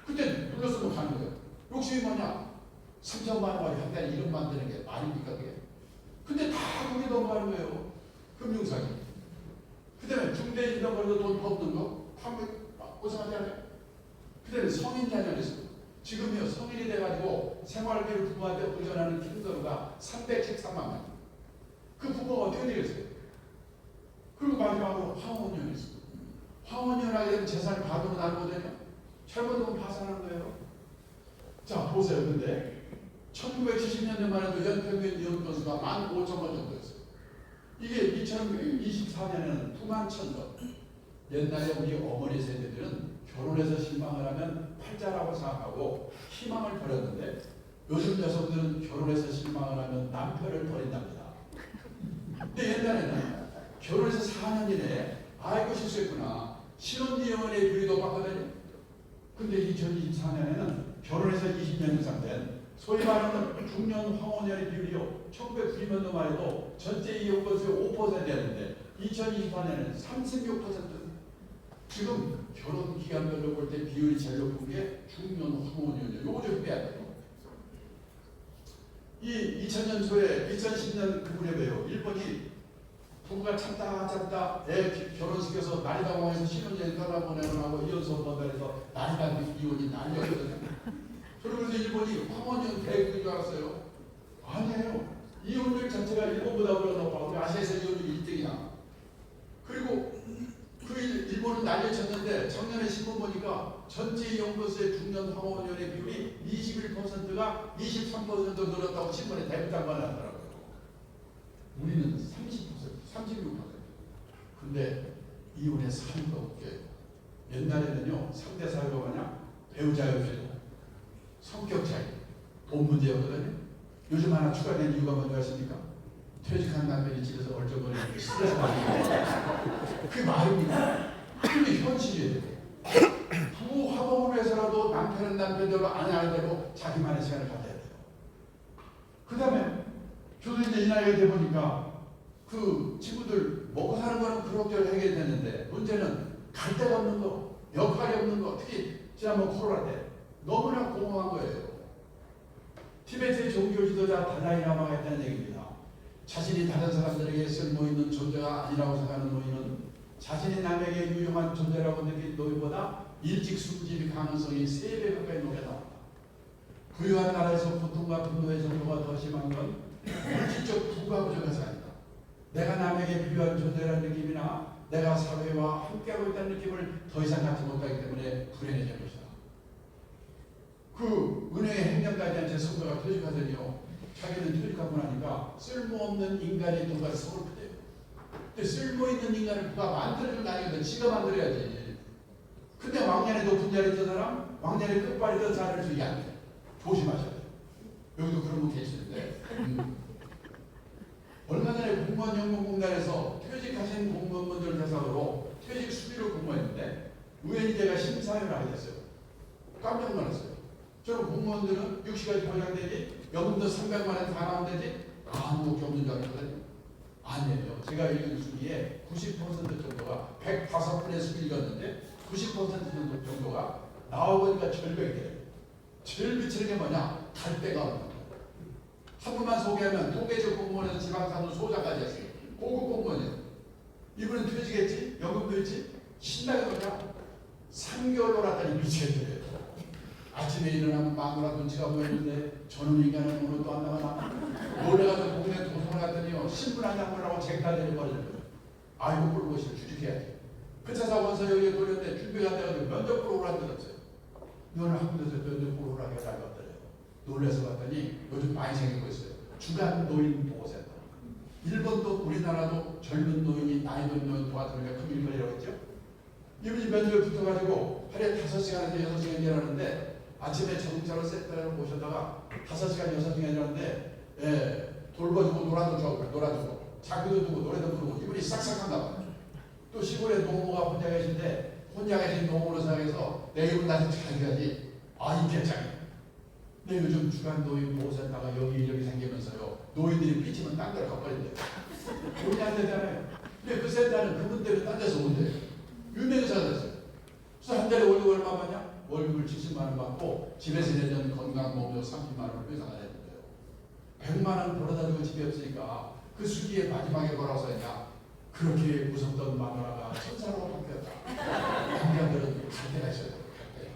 S3: 그때 눌렀으면 가는 거예요. 욕심이 뭐냐? 3천만 원짜리 한 달에 1억 만드는 게 말입니까 그게? 근데 다 그게 너무 많은 거예요. 금융사기. 그 다음에 중대인명으로 돈 퍼붓는 거 고생하지 않아요? 그 다음에 성인 자녀에서 지금요 성인이 돼가지고 생활비를 부모한테 의존하는 킹도가 313만 원. 그 부모가 어떻게 되겠어요? 그리고 마지막으로 황혼연이 있습니다. 황혼연하게 되면 재산이 반으로 나누거든요. 잘못하면 파산하는 거예요. 자 보세요. 근데 1970년대만 해도 연평균 이혼 건수가 15,000건 정도였어요. 이게 2024년에는 91,000건. 옛날에 우리 어머니 세대들은 결혼해서 신방을 하면 팔자라고 생각하고 희망을 버렸는데 요즘 여성들은 결혼해서 신방을 하면 남편을 버린답니다. 근데 옛날에는 결혼해서 4년 이내에 아이고 실수했구나. 신혼이혼의 비율이 높았거든요. 근데 2024년에는 결혼해서 20년 이상 된 소위 말하는 중년 황혼연의 비율이요. 1990년도만 해도 전체 이혼 건수의 5%였는데 2024년에는 36%. 지금 결혼 기간별로 볼 때 비율이 제일 높은 게 중년 황혼연이에요. 요거 좀 빼야 돼요. 이 2000년 초에 2010년 그 무렵에요. 일본이 부부가 참다 애 결혼시켜서 난이다 공항에서 신혼여행 떠나보내고 하고 이혼서 번달해서 난이다 이혼이 난리였거든요. 그러면서 일본이 황혼연 대국인 줄 알았어요. 아니에요. 이혼율 자체가 일본보다 오히려 높아. 아시아에서 이혼율이 1등이야. 그리고 그 일본은 난리 쳤는데 작년에 신문 보니까 전체 이혼 건수의 중년 황혼연의 비율이 21%가 23% 늘었다고 신문에 대부장관을 하더라고요. 우리는 36%. 근데 이혼의 사유가 없게 옛날에는요 3대 사유가 뭐냐? 배우자의 회도, 성격 차이, 돈 문제였거든요. 요즘 하나 추가된 이유가 뭔지 아십니까? 퇴직한 남편이 집에서 얼쩡거리는 게 스트레스 받는 거예요. 그게 말입니다. 그게 현실이에요. 부부 화목을 위해서라도 남편은 남편대로 아내대로 자기만의 시간을 가져야 돼요. 그 다음에 저도 이제 이 나이가 돼 보니까 그 친구들 먹고 사는 거는 그럭저럭 해결됐는데 문제는 갈 데가 없는 거, 역할이 없는 거, 특히 지난번 코로나 때 너무나 공허한 거예요. 티베트의 종교 지도자 달라이라마가 했다는 얘기입니다. 자신이 다른 사람들에게 쓸모있는 존재가 아니라고 생각하는 노인은 자신이 남에게 유용한 존재라고 느낀 노인보다 일찍 숨질 가능성이 3배 가까이 높아졌다. 부유한 나라에서 고통과 분노의 정도가 더 심한 건 물질적 부가 부족해서 아니다. 내가 남에게 필요한 존재라는 느낌이나 내가 사회와 함께하고 있다는 느낌을 더 이상 갖지 못하기 때문에 불행해진 것이다. 그 은행의 행정가지한 성도가 퇴직하더니요, 자기는 퇴직하고 나니까 쓸모없는 인간이 누가 서글프대요. 근데 쓸모있는 인간을 누가 만들어주는 게 아니거든. 지가 만들어야지. 근데 왕년에 높은 자리에 있던 사람, 왕년에 끝발이 있던 자리를 주기 안 돼. 조심하셔야 돼요. 여기도 그런 분 계시는데 얼마 전에 공무원연금공단에서 퇴직하신 공무원분들 대상으로 퇴직 수비를 공모했는데 우연히 제가 심사위원을 하게 됐어요. 깜짝 놀랐어요. 저는 공무원들은 60까지 보장되지, 연금도 300만 원 다 나온다지 아무것도 없는 줄 알았거든요. 아니에요. 제가 읽은 수기에 90% 정도가 105분의 수기 읽었는데 90% 정도가 나오보니까 절벽이 돼요. 제일 미치는 게 뭐냐? 갈 데가 없는 거예요. 한 분만 소개하면 통계적 공무원에서 지방산업 소장까지 했어요. 고급 공무원이에요. 이분은 퇴직했지? 연금도 있지? 신나게 놀자. 3개월 놀았더니 미치겠더래요. 아침에 일어나면 마누라 눈치가 보였는데 저는 인간은 오늘 또 안 나가나? 놀래가지고 동네 도서관 갔더니요, 신분 한 장 보려고 쟁탈 내려버리는 거예요. 아이고 꿀것이 주직해야지. 그 차 사고 와서 여기에 돌렸는데 준비가 돼가지고 면접 보러 오라는 데 없어요. 너는 한 군데서 면접 보러 오라고 해서 왔더래요. 놀래서 봤더니 요즘 많이 생기고 있어요. 주간 노인 보호센터. 일본도 우리나라도 젊은 노인이 나이 든 노인 도와주니까 큰 일거리라고 했죠. 이분이 면접에 붙어가지고 하루에 5시간에서 6시간 일하는데 아침에 자동차로 센터를 모셔다가 5시간 6시간 일하는데 돌봐주고 놀아주고 자기도 두고 노래도 부르고 이분이 싹싹한가 봐요. 또 시골에 노모가 혼자 계신데 혼자 계신 노모로 생각해서 내 이분 나한테 잘 해야지. 아, 이 괜찮아요. 근데 요즘 주간 노인 보호센터가 여기 생기면서요, 노인들이 삐치면 딴 데로 가버린대요. 돈이 안 되잖아요. 근데 그 센터는 그분 때문에 딴 데서 온대요. 유명사가 됐어요. 그래서 한 달에 월급 얼마 받냐? 월급을 70만 원 받고 집에서 내는 건강보험료 30만 원을 회사가 내는데요. 100만 원 벌어다 주고 집에 없으니까 그 수기에 마지막에 뭐라고 써있냐? 그렇게 무섭던 마누라가 천사로 바뀌었다. 남자들은 갈 때가 있어요. 갈 때.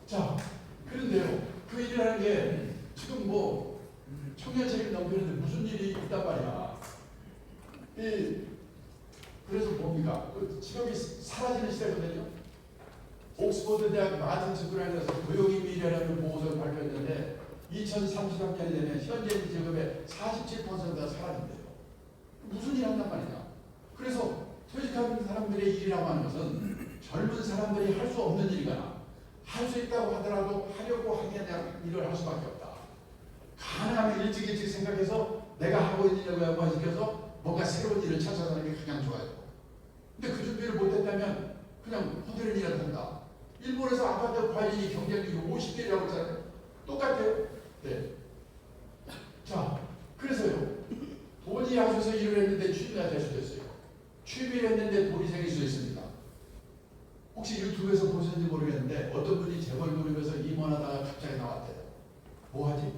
S3: 자, 그런데요, 그 일이라는 게 지금 뭐 청년 책임 넘기는데 무슨 일이 있단 말이야. 그래서 뭡니까? 그 직업이 사라지는 시대거든요. 옥스퍼드 대학 마틴 스크라인에서 고용의 미래라는 보고서를 발표했는데 2033년이 되면 현재 직업의 47%가 사라진대요. 무슨 일 한단 말이냐? 그래서 퇴직하는 사람들의 일이라고 하는 것은 젊은 사람들이 할 수 없는 일이거나 할 수 있다고 하더라도 하려고 하기에 대한 일을 할 수밖에 없다. 가능하면 일찍 생각해서 내가 하고 있는 일을 연관시켜서 뭔가 새로운 일을 찾아가는 게 가장 좋아요. 근데 그 준비를 못했다면 그냥 허드렛 일을 한다. 일본에서 아파트 관리 경쟁률이 50개라고 했잖아요. 똑같아요. 네. 자, 그래서요, 돈이 하셔서 일을 했는데 취미가 될 수도 있어요. 취미를 했는데 돈이 생길 수 있습니다. 혹시 유튜브에서 보셨는지 모르겠는데 어떤 분이 재벌 노리면서 임원하다가 갑자기 나왔대요. 뭐하지?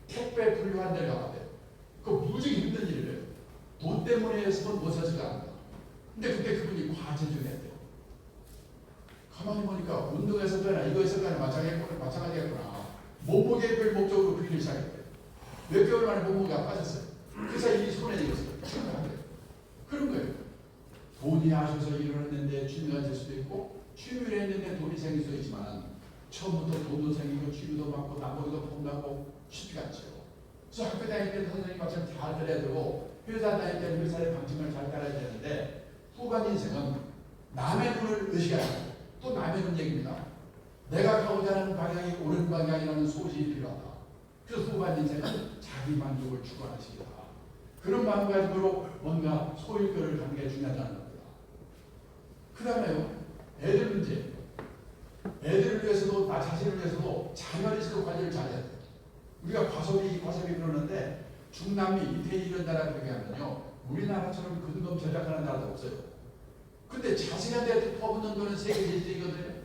S3: 택배 분류한 데를 나왔대요. 그거 무지 힘든 일이래요. 돈 때문에 했으면 못 사지가 않는다. 근데 그때 그분이 과체중이었대요. 가만히 보니까 운동했었거나 이거 했었거나 마찬가지겠구나. 몸무게에 별 목적으로 그 일을 시작했대요. 몇 개월 만에 몸무게가 빠졌어요. 그 사이 일이 손해지겠어요. 충분한데요. 그런 거예요. 돈이 하셔서 일을 했는데 취미가 될 수도 있고 취미를 했는데 돈이 생길 수도 있지만 처음부터 돈도 생기고 취미도 많고 나머지도 폰다고 쉽지 않죠. 그래서 학교 다닐 때는 선생님 말씀 잘 들어야 되고 회사 다닐 때는 회사의 방침을 잘 따라야 되는데 후반 인생은 남의 눈을 의식하고 또 남의 눈 얘기입니다. 내가 가고자 하는 방향이 옳은 방향이라는 소식이 필요하다. 그래서 후반 인생은 자기 만족을 추구하는 시기다. 그런 마음가짐으로 뭔가 소일거를 하는 게 중요하다는 겁니다. 그 다음에요, 애들 문제. 애들을 위해서도, 나 자신을 위해서도 자녀를 위해서도 관리를 잘해야 돼요. 우리가 과소비 그러는데 중남미, 이태리 이런 나라 그렇게 하면요, 우리나라처럼 근검 절약하는 나라도 없어요. 근데 자식한테 퍼붓는 거는 세계 1등이거든요.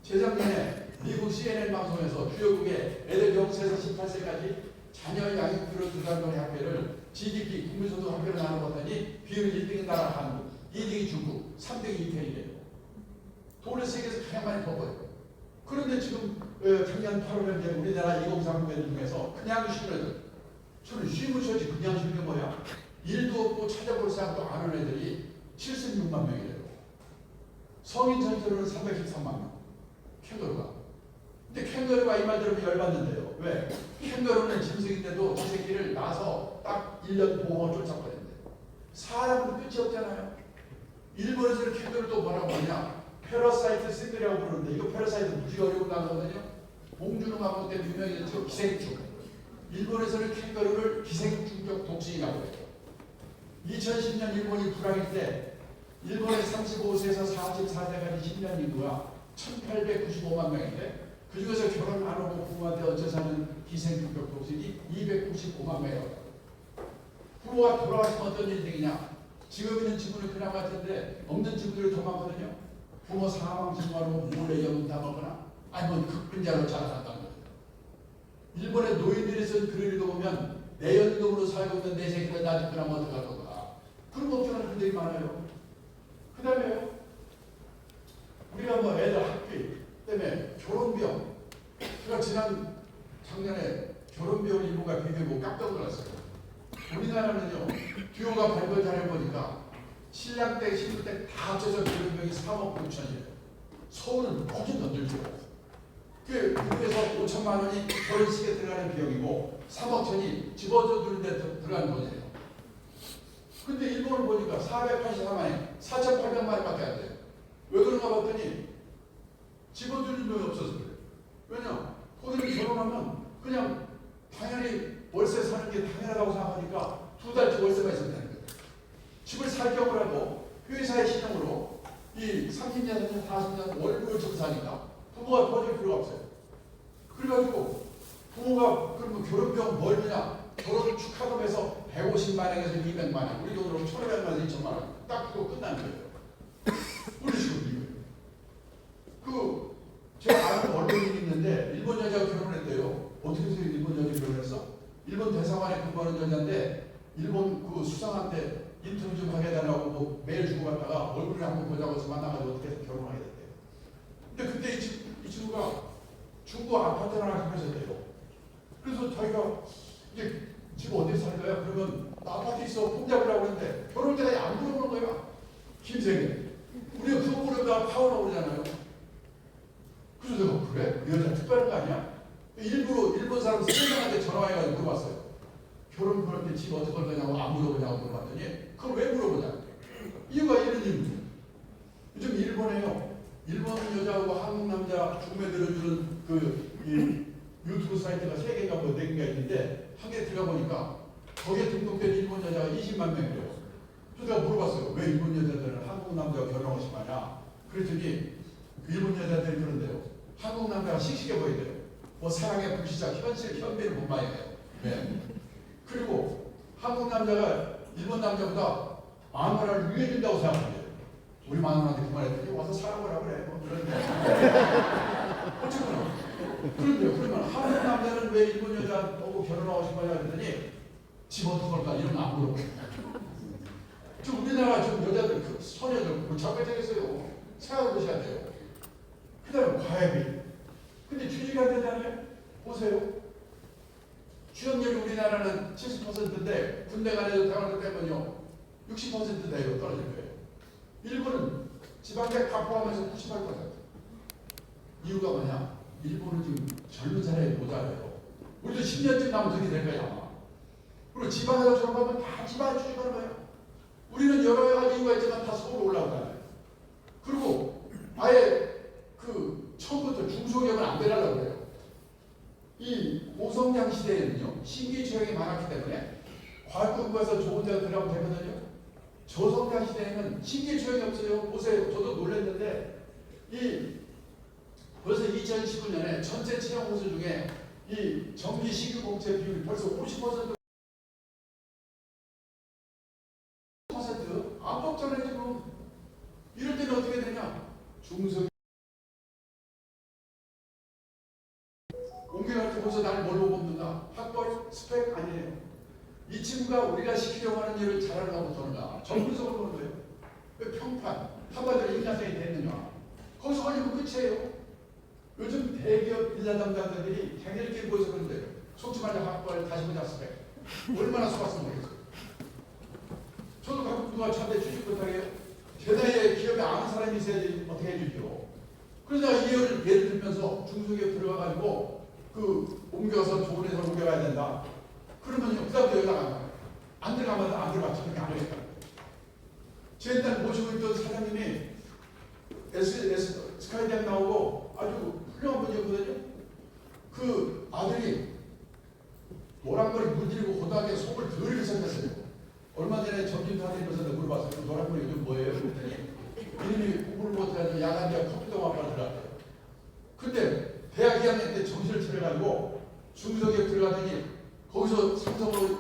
S3: 재작년에 미국 CNN 방송에서 주요국에 애들 0세에서 18세까지 자녀 양육비로 들어간 학교를 GDP 국민소득 학교를 나눠봤더니 비율 1등인 나라 한국, 2등이 중국, 3등이 이태리예요. 돈을 세계에서 가장 많이 퍼버려요. 그런데 지금 작년 8월에 이제 우리나라 2030 애들 중에서 그냥 쉬는 애들, 저는 쉬면 쉬지 그냥 쉬는 게 뭐야? 일도 없고 찾아볼 사람도 안 오는 애들이 76만 명이래요. 성인 전체로는 313만 명. 캥거루가. 근데 캥거루가 이 말 들으면 열받는데요. 왜? 캥거루는 짐승인데도 저 새끼를 낳아서 딱 1년 보호하고 쫓아버린대. 사람은 끝이 없잖아요. 일본에서는 캥거루를 또 뭐라고 하냐? 패러사이트 싱글이라고 부르는데, 이거 패러사이트 무지 어려운 단어거든요. 봉준호 감독 때문에 유명해졌죠. 기생충. 일본에서는 캥거루를 기생충적 독식이라고 해요. 2010년 일본이 불황일 때 일본의 35세에서 44세까지 10년 인구가 1895만 명인데, 그 중에서 결혼 안 하고 부모한테 얹혀 사는 기생충적 독식이 295만 명이라고. 부모가 돌아가시면 어떤 일이 되느냐? 지금 있는 지분은 그나마 같은데 없는 지분들이 더 많거든요. 부모 사망 증후로 몰래 연금 다 먹거나 아니면 극빈자로 자라났다는 거예요. 일본의 노인들이 쓴 글을 읽어보면 내연금으로 살고 있는 내 새끼를 나 죽고 나면 어떡할 건가. 그런 걱정하는 분들이 많아요. 그 다음에 우리가 뭐 애들 학비 때문에 결혼비용, 제가 작년에 결혼비용을 일본과 비교해보고 깜짝 놀랐어요. 우리나라는요, 듀오가 발표 잘해보니까 신랑 때 신부 때 다 합쳐서 결혼비용이 3억 9천이에요. 서울은 훨씬 더 늘죠. 그 미국에서 5천만 원이 결혼식에 들어가는 비용이고 3억 천이 집어줘 주는 데 들어가는 돈이에요. 근데 일본을 보니까 484만에 4,800만 원밖에 안 돼요. 왜 그런가 봤더니 집어주는 돈이 없어서 그래요. 왜냐? 거기는 결혼하면 그냥 당연히 월세 사는 게 당연하다고 생각하니까 2달치 월세가 있으면 되는 거예요. 집을 살 경우라도 회사의 신용으로 이 30년, 40년 월급을 정산하니까 부모가 도와줄 필요가 없어요. 그래가지고 부모가 그러면 결혼비용 뭘 드냐? 결혼 축하금에서 150만 원에서 200만 원, 우리 돈으로 1,500만 원에서 2,000만 원 딱 주고 끝나는 거예요. 우리 식으로 이거예요. 제가 아는 언론인이 있는데 일본 여자가 결혼했대요. 어떻게 해서 일본 여자 결혼했어? 일본 대사관에 근무하는 여자인데 일본 그 수상한테 인터뷰 좀 하게 해달라고 뭐 메일 주고 갔다가 얼굴을 한번 보자고 해서 만나가지고 어떻게 해서 결혼하게 됐대요. 근데 그때 이 친구가 중국 아파트를 하나 가면서대요. 그래서 자기가 이제 집 어디 살 거야? 그러면 나 아파트 있어. 폼 잡으려고 했는데 결혼 때까지 안 물어보는 거야. 김생이. 우리가 그거 물어보다가 파워라고 그러잖아요. 그래서 내가 그래? 그 여자 특별한 거 아니야? 일부러 일본 사람 3명한테 전화해가지고 물어봤어요. 결혼 그럴 때 집 어떻게 할 거냐고 안 물어보냐고 물어봤더니 그걸 왜 물어보냐? 이유가 이런 이유입니다. 요즘 일본에요. 일본 여자하고 한국 남자 중매 들어주는 이 유튜브 사이트가 3개인가 뭐 4개가 있는데 한 개 들어가 보니까 거기에 등록된 일본 여자가 20만 명이래요. 그래서 내가 물어봤어요. 왜 일본 여자들은 한국 남자와 결혼하고 싶어하냐? 그랬더니 그 일본 여자들이 그런데요. 한국 남자가 씩씩해 보이대요. 뭐 사랑의 불시착, 현실, 현비를 못 많이 해요. 네. 그리고 한국 남자가 일본 남자보다 마누라를 위해준다고 생각해요. 우리 마누라한테 그 말했더니 와서 살아보라 그래. 뭐 그런데 어쨌거나 그런데요. 그러면 한국 남자는 왜 일본 여자하고 결혼하고 싶어야 그랬더니 집 어떻게 할까 이런 거 안 물어보고. 지금 우리나라 지금 여자들 그 소녀들 적극적이었어요. 생각해 보셔야 돼요. 그 다음에 과외비. 근데 취직이 안 되잖아요. 보세요. 취업률이 우리나라는 70%인데 군대 가내도 대학교 때문에요 60%대로 떨어질 거예요. 일본은 지방대 다 포함해서 98%. 이유가 뭐냐? 일본은 지금 젊은 사람이 모자라요. 우리도 10년쯤 나면 그렇게 될 거야 아마. 그리고 지방에서 졸업하면 다 지방에 취직하는 거예요. 우리는 여러 가지 이유가 있지만 다 서울로 올라오잖아요. 그리고 아예 처음부터 중소기업은 안 되라고 그래요. 이 고성장 시대에는 사법대학 시대에는 신기초형이 없어요. 보세요. 저도 놀랐는데 벌써 2019년에 전체 채용 호수 중에 이 정기 신규 공채 비율이 벌써 50%. 안 뽑잖아요 지금. 이럴 때는 어떻게 되냐? 중성 옮겨갈 때 벌써 날 뭘로 뽑는다? 학벌, 스펙 아니에요. 이 친구가 우리가 시키려고 하는 일을 잘하려고 보는가? 전문성을 보는 거예요. 왜 평판, 한마디로 인간성이 됐느냐? 거기서 걸리면 끝이에요. 요즘 대기업 인사 담당자들이 자기들끼리 모여서 그런데 속지 말자 학벌, 다시 보자 스펙. 얼마나 속았으면 모르겠어요. 저도 가끔 누가 저한테 주식 부탁해요. 제 나이에 기업에 아는 사람이 있어야지 어떻게 해주죠. 그래서 내가 예를 들면서 중소기업 들어가가지고 옮겨서 좋은 회사로 옮겨가야 된다. 그러면요, 그 다음부터 연락 안 가요. 안 들어가면 안 들어가. 저렇게 안 하겠다. 제 일단 모시고 있던 사장님이 스카이대학 나오고 아주 훌륭한 분이었거든요. 그 아들이 노란머리 물들이고 고등학교에 속을 덜 생겼어요. 얼마 전에 점심 사드리면서 물어봤어요. 그 노란머리 요즘 뭐예요? 그랬더니 이름이 공부를 못해가지고 야간대학 컴퓨터학과를 들어갔대요. 근데 대학 2학년 때 정신을 차려가지고 중소기업 들어가더니 거기서 삼성으로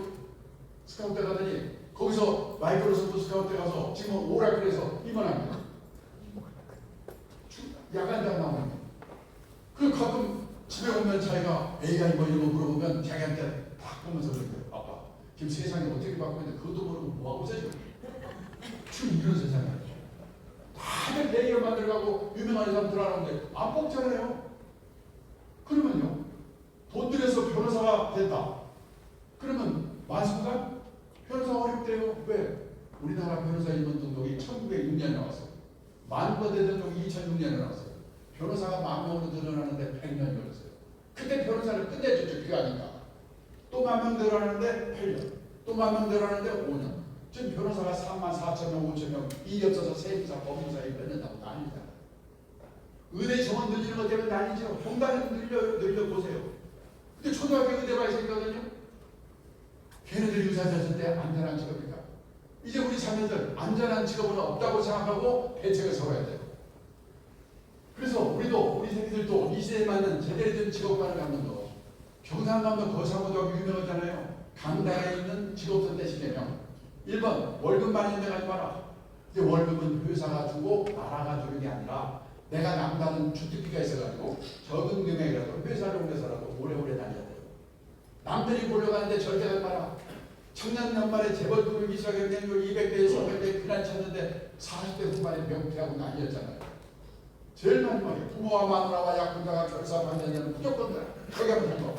S3: 스카우트 가더니 거기서 마이크로소프트 스카우트 가서 지금 오라클에서 임원합니다. 야간대학 나오는 거예요. 그 가끔 집에 오면 자기가 AI 뭐 이런 거 물어보면 자기한테 딱 보면서 그러대요. 아빠 지금 세상에 어떻게 바꾸고 있는데 그것도 모르고 뭐하고 있어요? 지금 이런 세상이에요. 다들 대기업 만들어가고 유명한 사람 들어가는데 안 뽑잖아요. 그러면요, 돈 들여서 변호사가 됐다. 그러면 만수가 변호사가 어렵대요. 왜? 우리나라 변호사 일본 등록이 1906년에 나왔어요. 만거대 등록이 2006년에 나왔어요. 변호사가 10,000명으로 늘어나는데 100년이 걸렸어요. 그때 변호사를 끝내줬죠. 그게 아닌가. 또 10,000명 늘어나는데 8년. 또 10,000명 늘어나는데 5년. 지금 변호사가 34,000명, 5,000명 일이 없어서 세무사, 법무사 일 끝낸다고 난리다. 의대 정원 늘리는 것 때문에 난리죠. 병단을 늘려보세요. 근데 초등학교 의대가 있었거든요. 걔네들이 의사 됐을 때 안전한 직업이다. 이제 우리 자녀들 안전한 직업은 없다고 생각하고 대책을 세워야 돼요. 그래서 우리 새끼들도 이 시대에 맞는 제대로 된 직업관을 갖는 거. 경상남도 거사고등학교 유명하잖아요. 강당에 있는 직업선대 10명. 1번 월급 많이 있는 데 가지 마라. 근데 월급은 회사가 주고 나라가 주는 게 아니라 내가 남다른 주특기가 있어가지고 적은 금액이라도 회사를 오면서라도 오래오래 다녀야 돼요. 남들이 몰려가는데 절대 가지 마라. 청년 연말에 재벌 금융 기사 경쟁률 200대에서 300대 그날 쳤는데 40대 후반에 명퇴하고 난리였잖아요. 제일 마지막에 부모와 마누라와 약혼자가 결사반대는 무조건 거기 하면 될 거.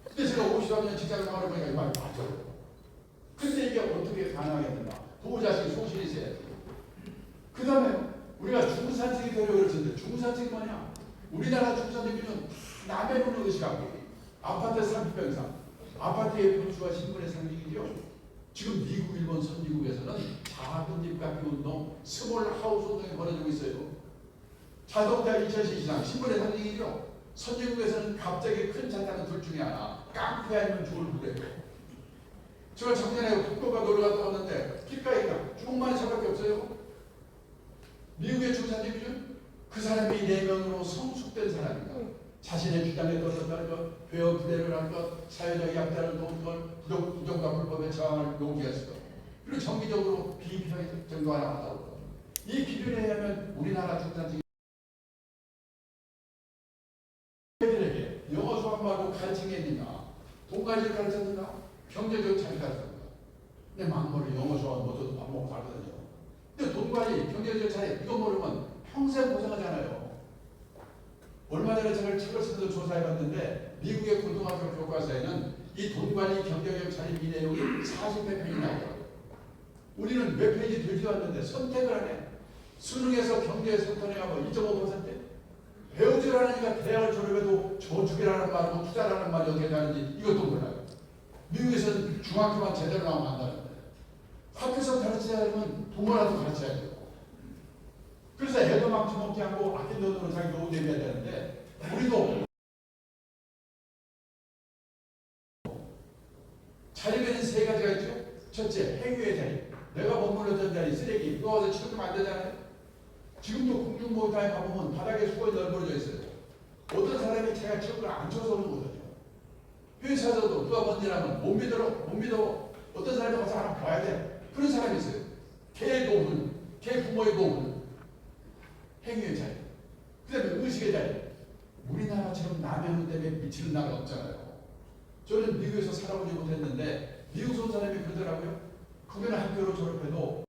S3: 근데 제가 53년 직장생활을 보니까 이 말이 맞아요. 근데 이게 어떻게 가능하겠는가? 부모 자식이 소신이 있어야 돼요. 그 다음에 우리가 중산층이 되려고 그러는데 중산층이 뭐냐? 우리나라 중산층은 남의 돈을 의식하고 아파트 30평 이상 아파트의 분수가 신분의 상징이죠. 지금 미국, 일본, 선진국에서는 작은 집 갖기 운동, 스몰 하우스 운동이 벌어지고 있어요. 자동차 2,000cc 이상 신분의 상징이죠. 선진국에서는 갑자기 큰 차량은 둘 중에 하나, 깡패 아니면 죽을 부대예요. 제가 작년에 후쿠오카 놀러 갔다 왔는데 길가에 중국만의 차밖에 없어요. 미국의 중산층 기준 그 사람이 4명으로 성숙된 사람입니다. 자신의 주장에 떠들었다는 것, 배어 부대를 한 것, 사회적 약자를 도운 것, 부정과 불법에 저항할 용기가 있을 것, 그리고 정기적으로 비피하게 정도가 나왔다고 것. 이 기준에 의하면 우리나라 중산층이 애들에게 영어 수학 말고 가르친 게 있느냐? 돈 가지를 가르쳤는가? 경제적 자리 가르쳤는가? 근데 막머리 영어 수학 모두 밥 먹고 살거든요. 근데 돈 관리, 경제적 자리 이거 모르면 평생 고생하잖아요. 얼마 전에 제가 책을 쓰면서 조사해봤는데 미국의 고등학교 교과서에는 이 돈 관리 경제적 자립 이 내용이 40몇 페이지 나오더라고요. 우리는 몇 페이지 되지도 않는데 선택을 하네. 수능에서 경제 선택하고 2.5% 배우질 않으니까 대학을 졸업해도 저축이라는 말하고 투자라는 말이 어떻게 다른지 이것도 몰라요. 미국에서는 중학교만 제대로 나오면 한다는데 학교에서 가르쳐야 하면 부모라도 가르쳐야 돼요. 그래서 애도 망쳐먹지 않고 아낀 돈으로 자기 노후 대비해야 되는데 우리도 자립에는 3가지가 있죠. 첫째, 행위의 자립. 내가 법문을 버렸던 자리 쓰레기 그거 와서 치우면 안 되잖아요. 지금도 공중목욕탕에 가보면 바닥에 수건이 널브러져 있어요. 어떤 사람이 제가 치울 걸 안 쳐서 오는 거거든요. 회사에서도 누가 뭔지 하면 못 믿어. 어떤 사람이 가서 하나 봐야 돼. 그런 사람이 있어요. 걔의 도움은, 걔 부모의 도움은 행위의 자리. 그 다음에 의식의 자리. 우리나라처럼 남의 돈 때문에 미치는 나라가 없잖아요. 저는 미국에서 살아보지 못했는데 미국 온 사람이 그러더라고요. 거기는 학교로 졸업해도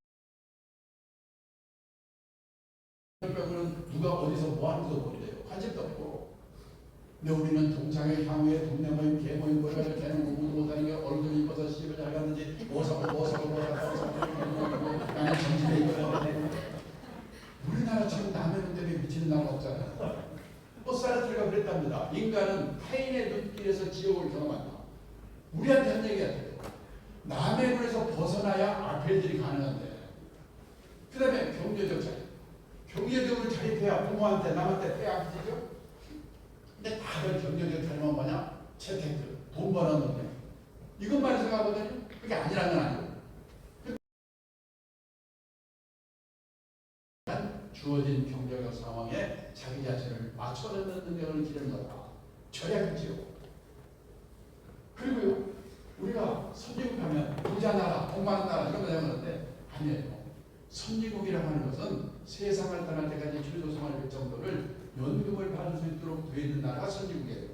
S3: 는 누가 어디서 뭐 하는지도 모른대요. 관심도 없고. 근데 우리는 동창회, 향후에 동네 모임, 개 모임, 뭐라 걔는 공부도 못하는 게 얼굴 이뻐서 시집을 잘 갔는지 뭐 사고 나는 정신에 있거든. 우리나라처럼 남의 눈 때문에 미치는 나라가 없잖아요. 사르트르가 그랬답니다. 인간은 타인의 눈길에서 지옥을 경험한다. 우리한테 한 얘기가 돼요. 남의 눈에서 벗어나야 앞에 일이 가능한데. 그 다음에 경제적 자리. 경제적으로 자립해야 부모한테 남한테 빼앗기죠. 근데 다들 경제적 자리만 뭐냐? 재테크, 돈 버는 능력. 이것만 생각하거든요. 그게 아니라는 건 아니고. 주어진 경제적 상황에 자기 자신을 맞춰놓는 능력을 기르는 거다. 절약이지요. 그리고요, 우리가 선진국 하면 부자 나라, 돈 많은 나라 이런 거 생각하는데 아니에요. 선진국이라고 하는 것은 세상을 떠날 때까지 최소생활 할 정도를 연금을 받을 수 있도록 되어 있는 나라가 선진국이에요.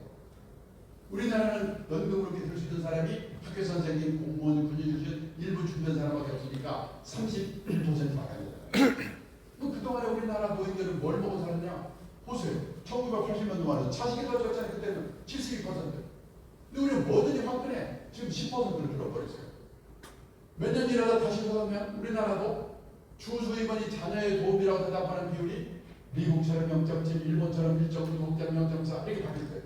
S3: 우리나라는 연금을 이렇게 들 수 있는 사람이 학교 선생님, 공무원, 군인, 일부 주변 사람밖에 없으니까 31%밖에 안 되잖아요. 그동안에 우리나라 노인들은 뭘 먹고 살았냐? 보세요. 1980년도 말에 자식이 떨어졌잖아요. 그때는 72%. 근데 우리는 뭐든지 화끈해. 지금 10%를 줄어버렸어요. 몇 년 일하다 다시 돌아오면 우리나라도 주수입원이 자녀의 도움이라고 대답하는 비율이 미국처럼 0.7, 일본처럼 1.9, 독자는 0.4 이렇게 바뀔 거예요.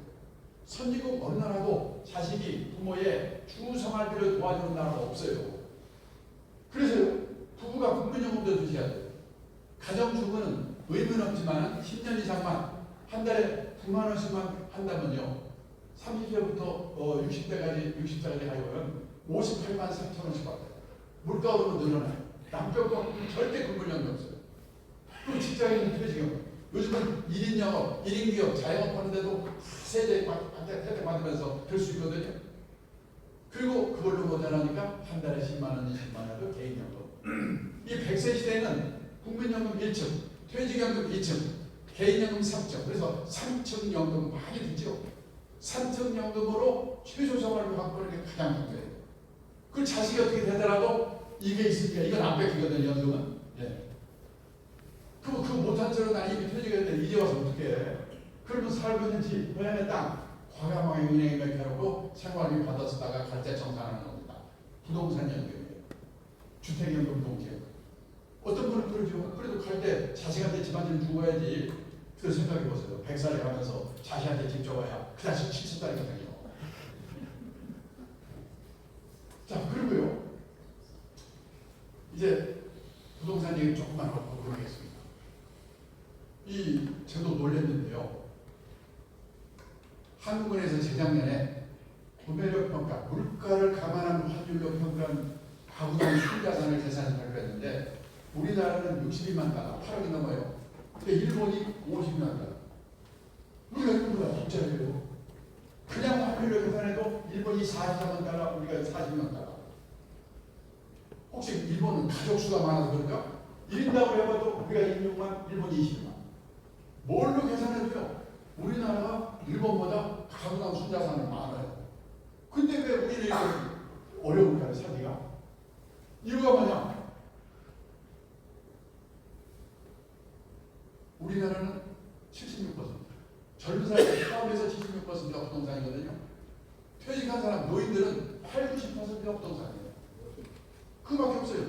S3: 선진국 어느 나라도 자식이 부모의 주생활비를 도와주는 나라가 없어요. 그래서 부부가 국민연금도 주셔야 돼요. 가정주부는 의무는 없지만 10년 이상만 한 달에 9만 원씩만 한다면요. 30세부터 60세까지 가면 58만 3천 원씩 받아요. 물가 오르면 늘어나요. 남편과 절대 근무량이 없어요. 그리고 직장인은 퇴직금. 요즘은 1인 영업, 1인 기업, 자영업 하는데도 세대 혜택 받으면서 될 수 있거든요. 그리고 그걸로 모자라니까 한 달에 10만 원, 20만 원도 개인연금. 이 100세 시대는 국민연금 1층, 퇴직연금 2층, 개인연금 3층. 그래서 3층 연금 많이 듣죠. 3층 연금으로 최소생활을 확보하는 게 가장 중요해요. 그 자식이 어떻게 되더라도 이게 있으니까 이건 안 뺏기거든요. 연금은. 예. 그 못한 채로 나 이미 퇴직했는데 이제 와서 어떻게 해? 그러면 살고 있는 집, 고향의 땅, 과감하게 은행에 맡겨놓고 생활비 받아 쓰다가 갈 때 정산하는 겁니다. 부동산 연금이에요. 주택연금 동시에. 어떤 분은 그러죠. 그래도 갈 때 자식한테 집안일 주고 가야지. 그 생각해 보세요. 100살에 가면서 자식한테 집 줘봐야 그 자식 70살이거든요. 자, 그리고요. 이제 부동산 얘기 조금만 하고 그러겠습니다. 저도 놀랐는데요. 한국은행에서 재작년에 구매력 평가, 물가를 감안한 환율로 평가한 가구당 순자산을 계산해서 발표했는데 우리나라는 62만 달러, 8억이 넘어요. 근데 일본이 50만 달러. 우리가 일본보다 적자예요. 그냥 환율로 계산해도 일본이 44만 달러, 우리가 40만 달러. 혹시 일본은 가족수가 많아서 그런가? 1인당으로 해봐도 우리가 26만, 일본이 20만. 뭘로 계산해도요, 우리나라가 일본보다 가구당 순자산이 많아요. 근데 왜 우리는 이렇게 어려울까요, 살기가? 이유가 뭐냐? 우리나라는 76%. 젊은 사람이 포함해서 76%가 부동산이거든요. 퇴직한 사람, 노인들은 8, 90%가 부동산이에요. 그밖에 없어요.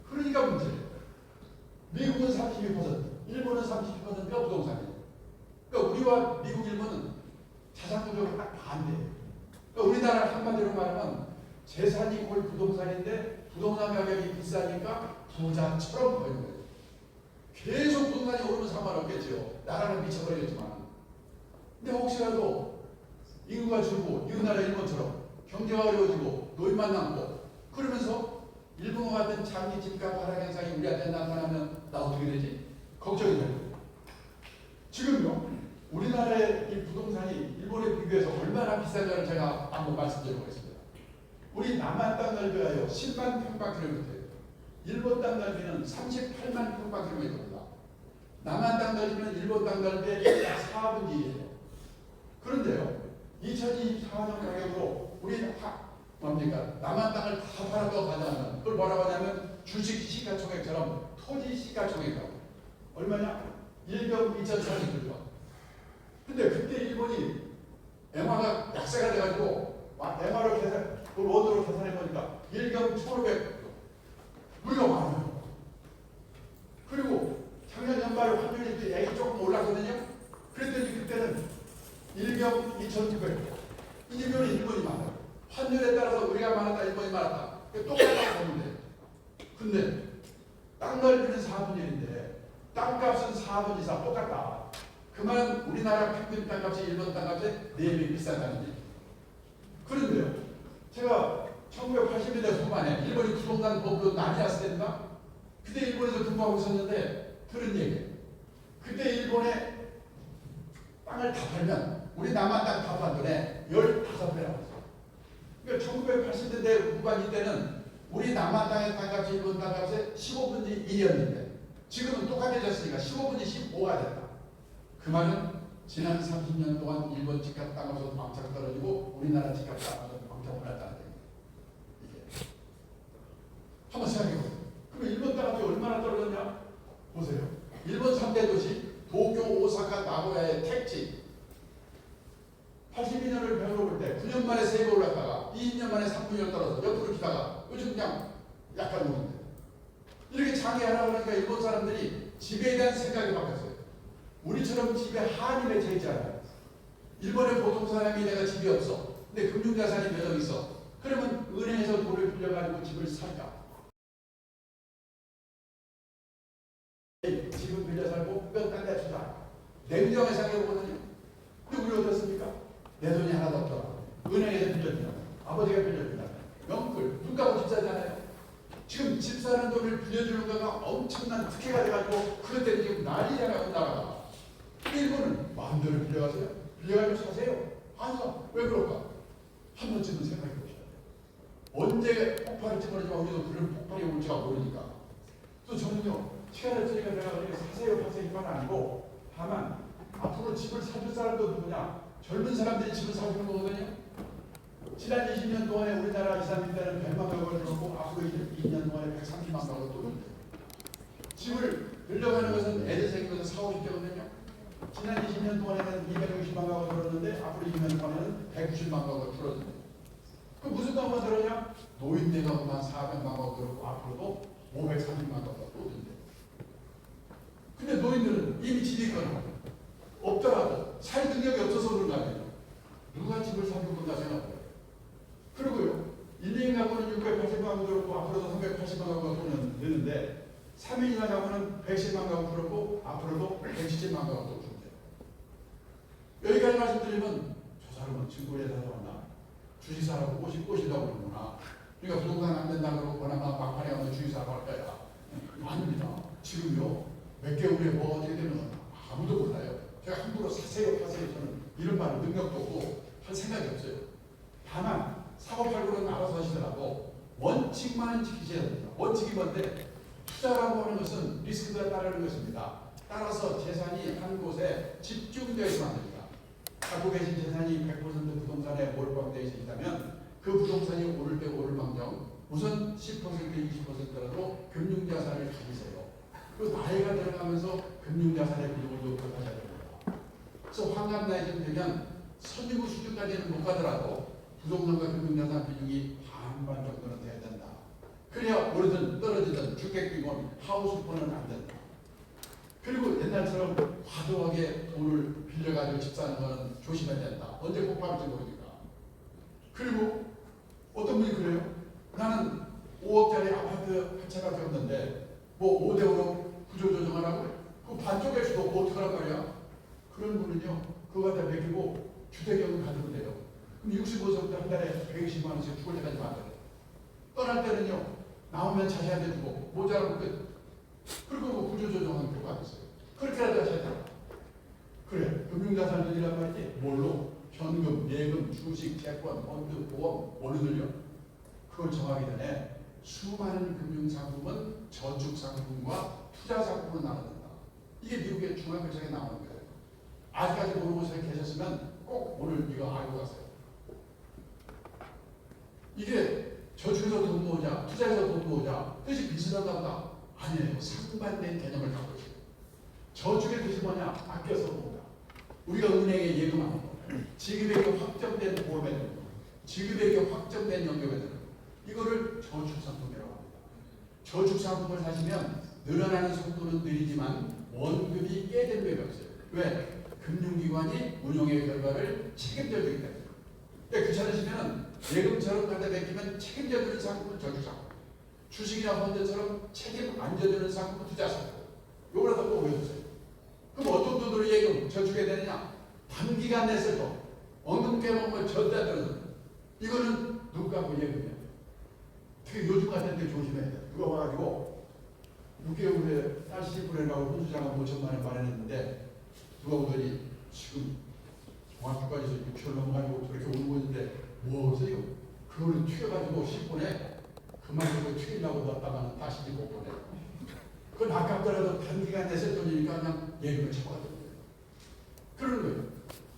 S3: 그러니까 문제예요. 미국은 32%, 일본은 32%가 부동산이에요. 그러니까 우리와 미국, 일본은 자산 구조가 딱 반대예요. 그러니까 우리나라 한마디로 말하면 재산이 거의 부동산인데 부동산 가격이 비싸니까 부자처럼 보이는 거예요. 계속 부동산이 오르면 상관없겠죠. 나라는 미쳐버리겠지만. 근데 혹시라도 인구가 줄고 이웃나라 일본처럼 경제가 어려워지고 노인만 남고 그러면서 일본과 같은 장기 집값 하락 현상이 우리한테 나타나면 나 어떻게 되지? 걱정이 돼요. 지금요, 우리나라의 이 부동산이 일본에 비교해서 얼마나 비싼지를 제가 한번 말씀드려보겠습니다. 우리 남한 땅 넓이가요 10만 평방킬로미터예요. 일본 땅 넓이는 38만 평방킬로미터입니다. 남한 땅 넓이는 일본 땅 넓이의 약 4분의 1이에요. 그런데요, 2024년 가격으로 우리 뭡니까? 남한 땅을 다 팔아도 가져가면 그걸 뭐라고 하냐면 주식 시가총액처럼 토지 시가총액이라고. 얼마냐? 1경 2,400불이죠. 근데 그때 일본이 엔화가 약세가 돼가지고 엔화로 계산, 그 원으로 계산해 보니까 1경 1,500 우리가 많아요. 그리고 작년 연말 환율이 약이 조금 올랐거든요. 그랬더니 그때는 1경 2,900 이면 일본이 많아요. 환율에 따라서 우리가 많았다 일본이 많았다 똑같다고 보는데, 근데 땅 넓이는 4분의 1인데 땅값은 4분 이상 똑같다. 그 말은 우리나라 평균 땅값이 일본 땅값에 4배 비싸다는 얘기. 그런데요, 제가 1980년대 후반에 일본이 부동산 보고 난리 났을 때인가? 그때 일본에서 근무하고 있었는데 들은 얘기. 그때 일본에 땅을 다 팔면 우리 남한 땅 다 판돈에 15배라고 했어요. 그러니까 1980년대 후반 이때는 우리 남한 땅의 땅값이 일본 땅값의 15분의 1이었는데 지금은 똑같아졌으니까 15분의 15가 됐다. 그 말은 지난 30년 동안 일본 집값 땅값은 왕창 떨어지고 우리나라 집값 땅값은 왕창 올랐다는 얘기예요. 이게 한번 생각해보세요. 그럼 일본 땅값이 얼마나 떨어졌냐? 보세요. 일본 3대 도시 도쿄, 오사카, 나고야의 택지 82년을 배워볼 때 9년 만에 3배 올랐다가 20년 만에 3분열 떨어져 옆으로 기다가 요즘 그냥 약간 오는데 이렇게 장애하라고 하니까 일본 사람들이 집에 대한 생각이 바뀌었어요. 우리처럼 집에 한이 맺혀 있잖아요. 일본의 보통 사람이 내가 집이 없어. 근데 금융자산이 몇 억 있어. 그러면 은행에서 돈을 빌려가지고 집을 살까? 집을 빌려 살고 딴 데 주자. 냉정하게 생각해보거든요. 근데 우리 어떻습니까? 내 돈이 하나도 없더라. 은행에서 빌려준다. 아버지가 빌려준다. 영끌, 눈 감고 집 사잖아요. 지금 집 사는 돈을 빌려주는 거가 엄청난 특혜가 돼가지고 그것 때문에 지금 난리잖아요. 나라가. 일본은 마음대로 빌려가세요. 빌려가지고 사세요. 안 사. 왜 그럴까? 한 번쯤은 생각해 보셔야 돼요. 언제 폭발을 찍어내지만 우리도 그런 폭발이 올지가 모르니까. 또 저는요, 시간을 쓰니까 내가 그렇게 사세요, 파세요 이건 아니고, 다만 앞으로 집을 사줄 사람도 누구냐? 젊은 사람들이 집을 사주는 거거든요. 지난 20년 동안에 우리나라 2, 3년 때는 100만 가구를 들었고 앞으로 2년 동안에 130만 가구가 또 늘려요. 집을 늘려가는 것은 애들 생기면서 4, 50대거든요. 지난 20년 동안에는 260만 가구가 들었는데 앞으로 2년 동안에는 190만 가구가 줄어든대요. 그 무슨 가구가 들었냐? 노인네 가구만 400만 가구가 들었고 앞으로도 530만 가구가 또 든대요. 근데 노인들은 이미 집이 있거나 없더라도 살 능력이 없어서 그런 거 아니에요. 누가 집을 사줄 건가 생각해요. 그리고요, 1인 가구는 680만 가구 들었고 앞으로도 380만 가구가 또 되는데 3인이나 가구는 110만 가구 들었고 앞으로도 170만 가구가 또 준대요. 여기까지 말씀드리면 저 사람은 증권에 살아왔나? 주식사라고 꼬신다고 그러구나. 그러니까 부동산 안 된다 그러고 그나마 막판에 가면 주식사라고 할 거야. 아닙니다. 지금요, 몇 개월에 뭐가 어떻게 되면 아무도 몰라요. 제가 함부로 사세요 파세요 저는 이런 말을 능력도 없고 할 생각이 없어요. 다만 사고팔고는 알아서 하시더라도 원칙만은 지키셔야 됩니다. 원칙이 뭔데? 투자라고 하는 것은 리스크가 따르는 것입니다. 따라서 재산이 한 곳에 집중되어 있으면 안 됩니다. 갖고 계신 재산이 100% 부동산에 몰빵되어 있다면 그 부동산이 오를 때 오를 망정 우선 10% 20%라도 금융자산을 가지세요. 그 나이가 들어가면서 금융자산의 비중을 높여가셔야 됩니다. 그래서 환갑 나이 좀 되면 선유구 수준까지는 못 가더라도 부동산과 금융자산 비중이 반반 정도는 돼야 된다. 그래야 오르든 떨어지든 주택비건 하우스폰은 안 된다. 그리고 옛날처럼 과도하게 돈을 빌려가지고 집 사는 거는 조심해야 된다. 언제 폭발할지 모르니까. 그리고 어떤 분이 그래요? 나는 5억짜리 아파트 한 채가 되었는데 뭐 5대5로 구조조정하라고? 그 반쪽일 수도 없고 어떡하란 말이야? 그런 분은요, 그거 갖다 맡기고 주택경을 가지고 돼요. 그럼 65세부터 한 달에 120만 원씩 죽을 때까지 받아요. 떠날 때는요, 나오면 자기한테 주고 모자라면 끝. 그리고 뭐 구조조정하는 필요가 없어요. 그렇게라도 하셔야 돼요. 그래, 금융자산들이란 말이지. 뭘로? 현금, 예금, 주식, 채권, 펀드, 보험, 뭘로 늘려? 그걸 정하기 전에 수많은 금융상품은 저축상품과 투자상품으로 나눠진다. 이게 미국의 중앙결정에 나오는 거예요. 아직까지 모르고 계셨으면 꼭 오늘 이거 알고 가세요. 이게 저축해서 돈 모으자, 투자해서 돈 모으자 뜻이 비슷한가 보다. 아니에요. 상반된 개념을 갖고 있어요. 저축의 뜻이 뭐냐? 아껴서 모으자. 우리가 은행에 예금하는 거, 지급액이 확정된 보험에 드는 거, 지급액이 확정된 연금에 드는 거, 이거를 저축상품이라고 합니다. 저축상품을 사시면 늘어나는 속도는 느리지만 원금이 깨질 위험이 없어요. 왜? 금융기관이 운용의 결과를 책임져 주기 때문에. 그러니까 귀찮으시면 예금처럼 갖다 맡기면 책임져 주는 상품은 저축상품, 주식이나 펀드처럼 책임 안 져주는 상품은 투자상품. 요거라도 꼭 외워주세요. 그럼 어떤 돈으로 예금 저축해야 되느냐? 단기간 냈을 돈, 원금 깨먹으면 절대 안 들어요. 이거는 누구하고 예금이야. 특히 요즘 같은 데 조심해야 돼. 누가 와가지고 6개월에 딸 시집보내라고 혼수장을 5천만 원 마련했는데 누가 오더니 지금 종합주가에서 6개월 넘어가지고 저렇게 오는 거 있는데 뭐 하세요? 그거를 튀겨가지고 10분에 그만두고 튀기려고 놨다가는 다시 못 보내. 그건 아깝더라도 단기간 냈을 돈이니까 그냥 예금을 쳐가지고 그러는 거예요.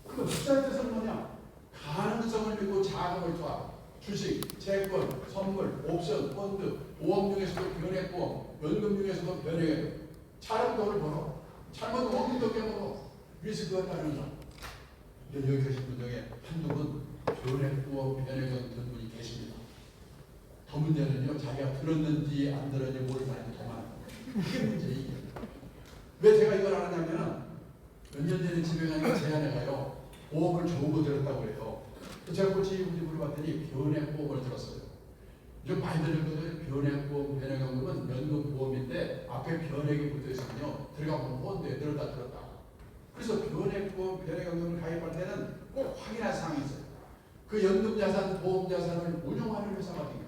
S3: 그럼 투자의 뜻은 뭐냐? 가능성을 믿고 자금을 투하. 주식, 채권, 선물, 옵션, 펀드, 보험 중에서도 변액보험, 연금 중에서도 변액. 잘하면 돈을 벌어. 잘못 원금도 깨먹어. 리스크가 따르는 사람. 여기 계신 분 중에 한두 분 변액보험, 변액연 든 분이 계십니다. 더 문제는요, 자기가 들었는지 안 들었는지 모르는 사람이 더 많아요. 이게 문제예요. 왜 제가 이걸 알았냐면은 몇 년 전에 집에 가니까 제 아내가요 보험을 좋은 거 들었다고 그래요. 제가 고치 물어봤더니 변액보험을 들었어요. 좀 많이 들었거든요. 변액보험, 변액연금은 연금보험인데 앞에 변액이 붙어 있으면요 들어가면 펀드에 들었다. 그래서 변액보험, 변액연금을 가입할 때는 꼭 확인할 사항이 있어요. 그 연금자산, 보험자산을 운용하는 회사거든요.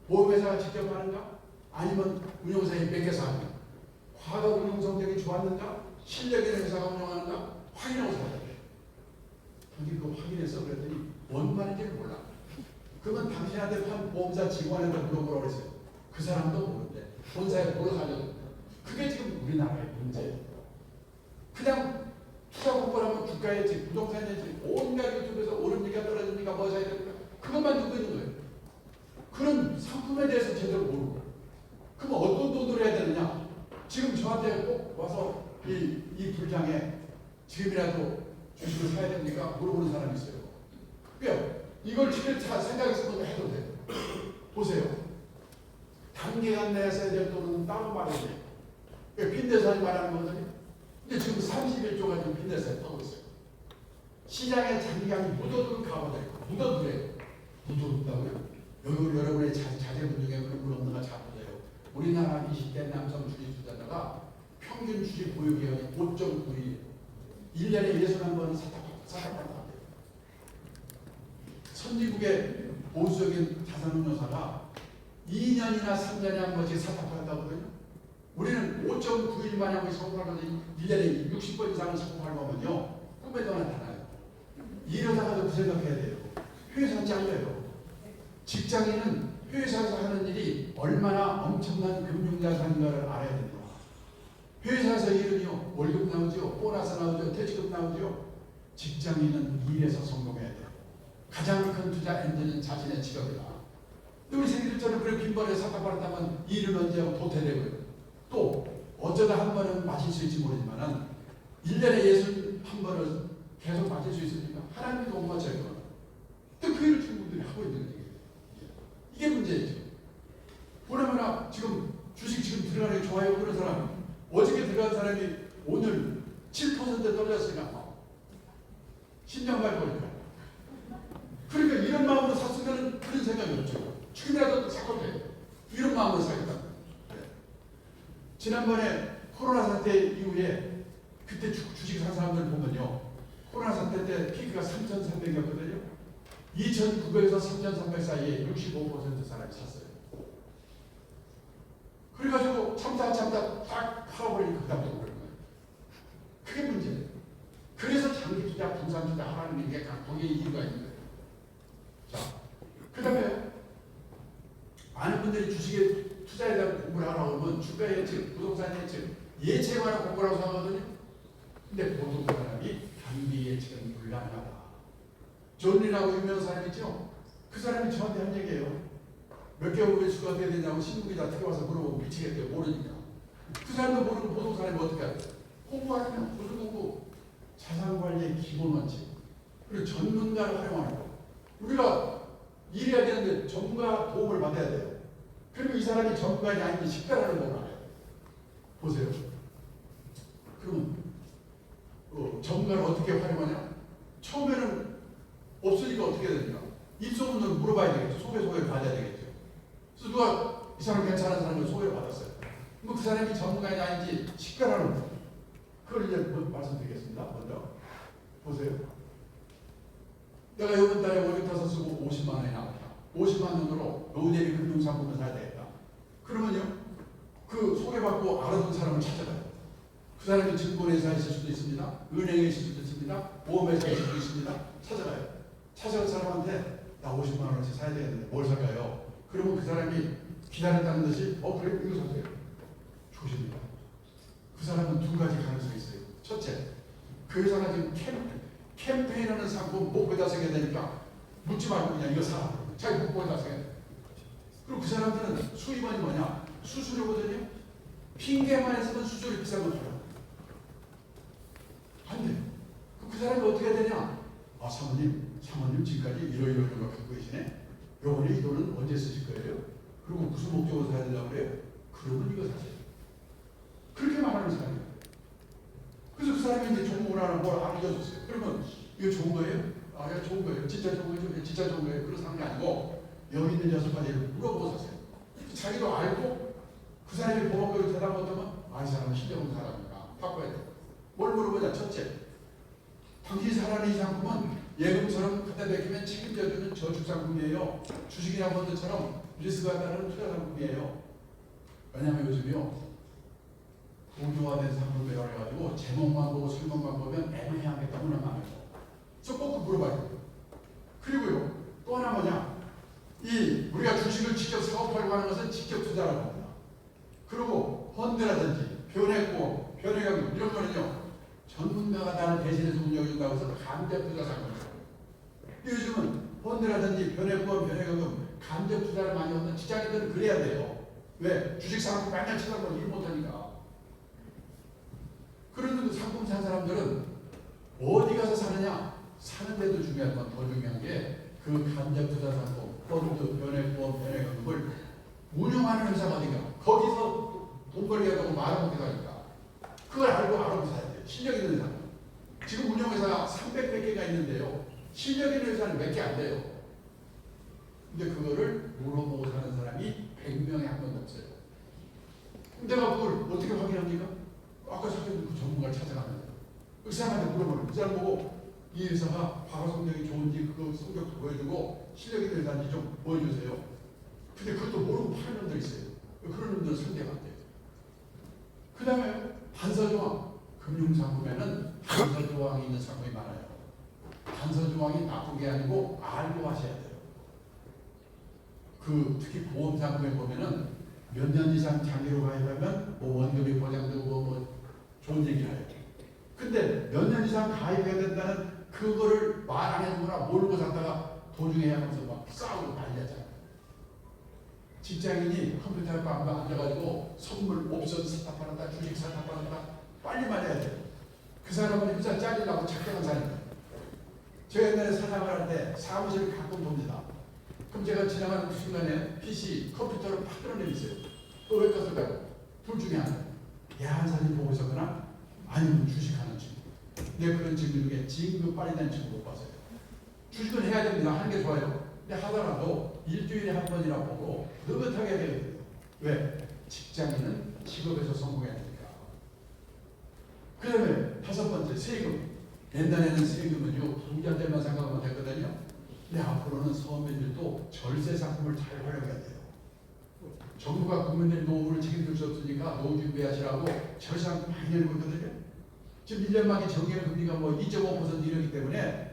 S3: 보험회사가 직접 하는가? 아니면 운용사에 뺏겨서 하는가? 과거 운용 성적이 좋았는가? 실력 있는 회사가 운영하는가? 확인하고 사야 돼요. 근데 그 확인해서 그랬더니 뭔 말인지를 몰라. 그러면 당신한테 판 보험사 직원한테 물어보라고 그랬어요. 그 사람도 모르는데 본사에 뭐로 살려도 그게 지금 우리나라의 문제예요. 그냥 투자 공부를 하면 주가의 집, 부동산의 집, 온갖 유튜브에서 오릅니까 떨어집니까 뭐 사야 됩니까? 그것만 듣고 있는 거예요. 그런 상품에 대해서 제대로 모르고. 그럼 어떤 돈으로 해야 되느냐? 지금 저한테 꼭 와서 이 불장에 지금이라도 주식을 사야 됩니까? 물어보는 사람이 있어요. 그러니까 이걸 지금 생각해서 해도 돼요. 보세요. 단기간 내에 써야 될 돈은 따로 말해야 돼요. 빈대산이 말하는 거거든요. 근데 지금 31조가 지금 빈대산이 떠고 있어요. 시장에 장기간이 묻어두는 가보다 있고, 묻어두래요. 묻어둔다고요? 여기 여러분의 자제분 중에 그런 분 없는가 자보세요. 우리나라 20대 남성 주식 투자자가 평균 주식 보유 기간이 5.9일이에요. 1년에 61번 사탁한다. 선진국의 보수적인 자산운용사가 2년이나 3년에 한 번씩 사탁한다거든요. 우리는 5.9일 만에 성공하거든요. 1년에 60번 이상을 성공하려면요. 꿈에도 나타나요. 이러다가도 그 생각해야 돼요. 회사 잘려요. 직장인은 회사에서 하는 일이 얼마나 엄청난 금융자산인가를 알아야 됩니다. 회사에서 일은요, 월급 나오죠, 보너스 나오죠, 퇴직금 나오죠. 직장인은 일에서 성공해야 돼요. 가장 큰 투자 엔진은 자신의 직업이다. 우리 생일처럼 그렇게 빈번에 사탁받았다면 일은 언제 하고 도태되고요. 또 어쩌다 한 번은 마실 수 있을지 모르지만은 1년에 61번을 계속 마실 수 있으니까 하나님도 못 맞춰요. 또 그 일을 중국들이 하고 있는 거죠. 이게 문제죠. 보나마나 지금 주식 지금 들어가는 게 좋아요 그런 사람 어저께 들어간 사람이 오늘 7% 떨어졌으니까 심장 밟으니까. 그러니까 이런 마음으로 샀으면 그런 생각이 없죠. 지금이라도 사고 돼. 이런 마음으로 사겠다. 지난번에 코로나 사태 이후에 그때 주식 산 사람들 보면요. 코로나 사태 때 피크가 3,300이었거든요. 2,900에서 3,300 사이에 65% 사람이 샀어요. 그래가지고 참다 딱 팔아버리니까 그 다음에 오는 거예요. 그게 문제예요. 그래서 장기 투자, 분산 투자 하라는 게 거기에 이유가 있는 거예요. 자, 그 다음에 많은 분들이 주식에 투자에 대한 공부를 하라고 하면 주가 예측, 부동산 예측에 관한 공부라고 생각하거든요. 근데 보통 사람이 경기 예측은 불가능하다. 존리라고 유명한 사람 있죠? 그 사람이 저한테 한 얘기예요. 몇 개월 후에 주가 어떻게 되냐고 신문기자 특히 와서 물어보고 미치겠대요. 모르니까. 그 사람도 모르고 보통 사람이 어떻게 하죠? 공부하면 무슨 공부? 자산관리의 기본 원칙. 그리고 전문가를 활용하는 거. 우리가 일해야 되는데 전문가 도움을 받아야 돼요. 그리고 이 사람이 전문가이 아닌지 식별하는 걸 알아요. 보세요. 그러면 전문가를 어떻게 활용하냐? 처음에는 없으니까 어떻게 해야 됩니까? 입소문을 물어봐야 되겠죠. 소개를 받아야 되겠죠. 그래서 누가 이 사람 괜찮은 사람을 소개를 받았어요. 그럼 그 사람이 전문가이 아닌지 식별하는 거예요. 그걸 이제 말씀드리겠습니다. 먼저 보세요. 내가 이번 달에 월급 타서 쓰고 50만 원이 나왔다. 50만 원으로 노후대비 금융상품을 사야 되겠다. 그러면요, 그 소개받고 알아둔 사람을 찾아가요. 그 사람이 증권회사에 있을 수도 있습니다. 은행에 있을 수도 있습니다. 보험회사에 있을 수도 있습니다. 찾아가요. 찾아간 사람한테 나 50만 원어치 사야 되겠는데 뭘 살까요? 그러면 그 사람이 기다렸다는 듯이 그래 이거 사세요. 조심입니다. 그 사람은 두 가지 가능성이 있어요. 첫째, 그 회사가 지금 캠페인하는 상품 목표에다 쓰게 되니까 묻지 말고 그냥 이거 사라. 자기 목표에다 쓰게 돼. 그리고 그 사람들은 수입원이 뭐냐? 수수료거든요. 핑계만 있으면 수수료 비싼 거 줘요. 안 돼요. 그 사람이 어떻게 해야 되냐? 아, 사모님 지금까지 이러이러한 걸 갖고 계시네? 요번에 이 돈은 언제 쓰실 거예요? 그리고 무슨 목적으로 사야 되려고 그래요? 그러면 이거 사세요. 그렇게 말하는 사람이에요. 그래서 그 사람이 이제 종목을 하나 뭘 알려줬어요. 그러면 이거 좋은 거예요? 아, 이거 좋은 거예요. 진짜 좋은 거예요? 진짜 좋은 거예요? 그런 사람이 아니고 여기 있는 6가지를 물어보고 사세요. 자기도 알고 그 사람이 보험료를 대답 못하면 아, 이 사람은 신뢰없는 사람이니까 바꿔야 돼. 뭘 물어보자. 첫째, 당신이 사라는 이 상품은 예금처럼 갖다 맡기면 책임져주는 저축상품이에요. 주식이나 펀드처럼 리스크가 따르는 투자상품이에요. 왜냐하면 요즘요 고도화된 상품을 배워가지고 제목만 보고 설명만 보면 애매한 게 너무나 많아요. 그래서 꼭 물어봐야 돼요. 그리고요 또 하나 뭐냐, 이 우리가 주식을 직접 사업하려고 하는 것은 직접 투자라고 합니다. 그리고 펀드라든지 변액보험, 변액금 이런 거는요 전문가가 나를 대신해서 운영해준다고 해서 간접 투자 상품이에요. 요즘은 펀드라든지 변액보험, 변액금 간접 투자를 많이 하는 직장인들은 그래야 돼요. 왜? 주식 상품 맨날 쳐다보고 일 못하니까. 그런데 상품 산 사람들은 어디 가서 사느냐? 사는 데도 중요한 건 더 중요한 게 그 간접 투자 상품, 펀드, 변액보험, 변액금을 운영하는 회사가 어디가? 거기서 돈 벌게 하다고 말을 못해 가니까 그걸 알고 사야 돼요. 실력 있는 회사. 지금 운영회사가 300몇 개가 있는데요. 실력 있는 회사는 몇 개 안 돼요. 근데 그거를 물어보고 사는 사람이 100명에 한 명도 없어요. 내가 그걸 어떻게 확인합니까? 아까 사진 그 전문가를 찾아가는 거예요. 그 사람한테 물어보는 그 사람 보고 이 회사가 과거 성적이 좋은지 그거 성적도 보여주고 실력 있는 회사인지 좀 보여주세요. 근데 그것도 모르고 파는 놈들 있어요. 그런 놈들은 상대가 안 돼요. 그 다음에 단서조항. 금융상품에는 단서조항이 있는 상품이 많아요. 단서조항이 나쁜 게 아니고 알고 하셔야 돼요. 특히 보험상품에 보면은 몇 년 이상 장기로 가입하면 원금이 보장되고 좋은 얘기를 해요. 근데 몇 년 이상 가입해야 된다는 그거를 말 안 해주거나 모르고 샀다가 도중에 하면서 막 싸우고 난리잖아요. 직장인이 컴퓨터 앞에 앉아가지고 선물 옵션 사다 팔았다, 주식 사다 팔았다 빨리 말해야 돼요. 그 사람은 회사 잘리려고 착각한 사람이에요. 제가 옛날에 사장을 할 때 사무실을 가끔 봅니다. 그럼 제가 지나가는 그 순간에 PC, 컴퓨터를 팍 끌어내리세요. 또 왜 껐을까요? 둘 중에 하나. 야한 사진 보고 있었거나 아니면 주식하는 친구. 근데 그런 친구 중에 지금 빨리 낸 친구 못 봤어요. 주식은 해야 됩니다. 하는 게 좋아요. 근데 하더라도 일주일에 한 번이나 보고 느긋하게 해야 돼요. 왜? 직장인은 직업에서 성공해야 되니까. 그 다음에 5번째, 세금. 옛날에는 세금은요 부자들만 생각하면 되거든요. 근데 앞으로는 서민들도 절세 상품을 잘 활용해야 돼요. 정부가 국민들 노후를 책임질 수 없으니까 노후 준비하시라고 절상 많이 내고 있거든요. 지금 1년 만기 정기예금 금리가 뭐 2.5% 이러기 때문에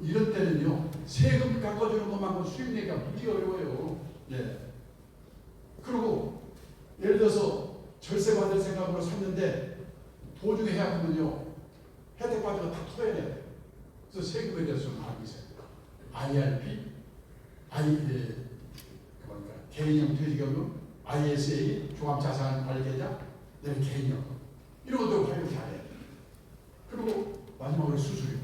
S3: 이런 때는요 세금 깎아주는 것만큼 수입 내기가 무지 어려워요. 예. 그리고 예를 들어서 절세 받을 생각으로 샀는데 도중에 해약하면요 혜택 받은 거 다 토해야 돼요. 그래서 세금에 대해서 좀 알고 있어요. IRP, 개인형 퇴직연금, ISA, 종합자산관리계좌, 개인연금 이런 것들 관리 잘해야 돼요. 그리고 마지막으로 수수료.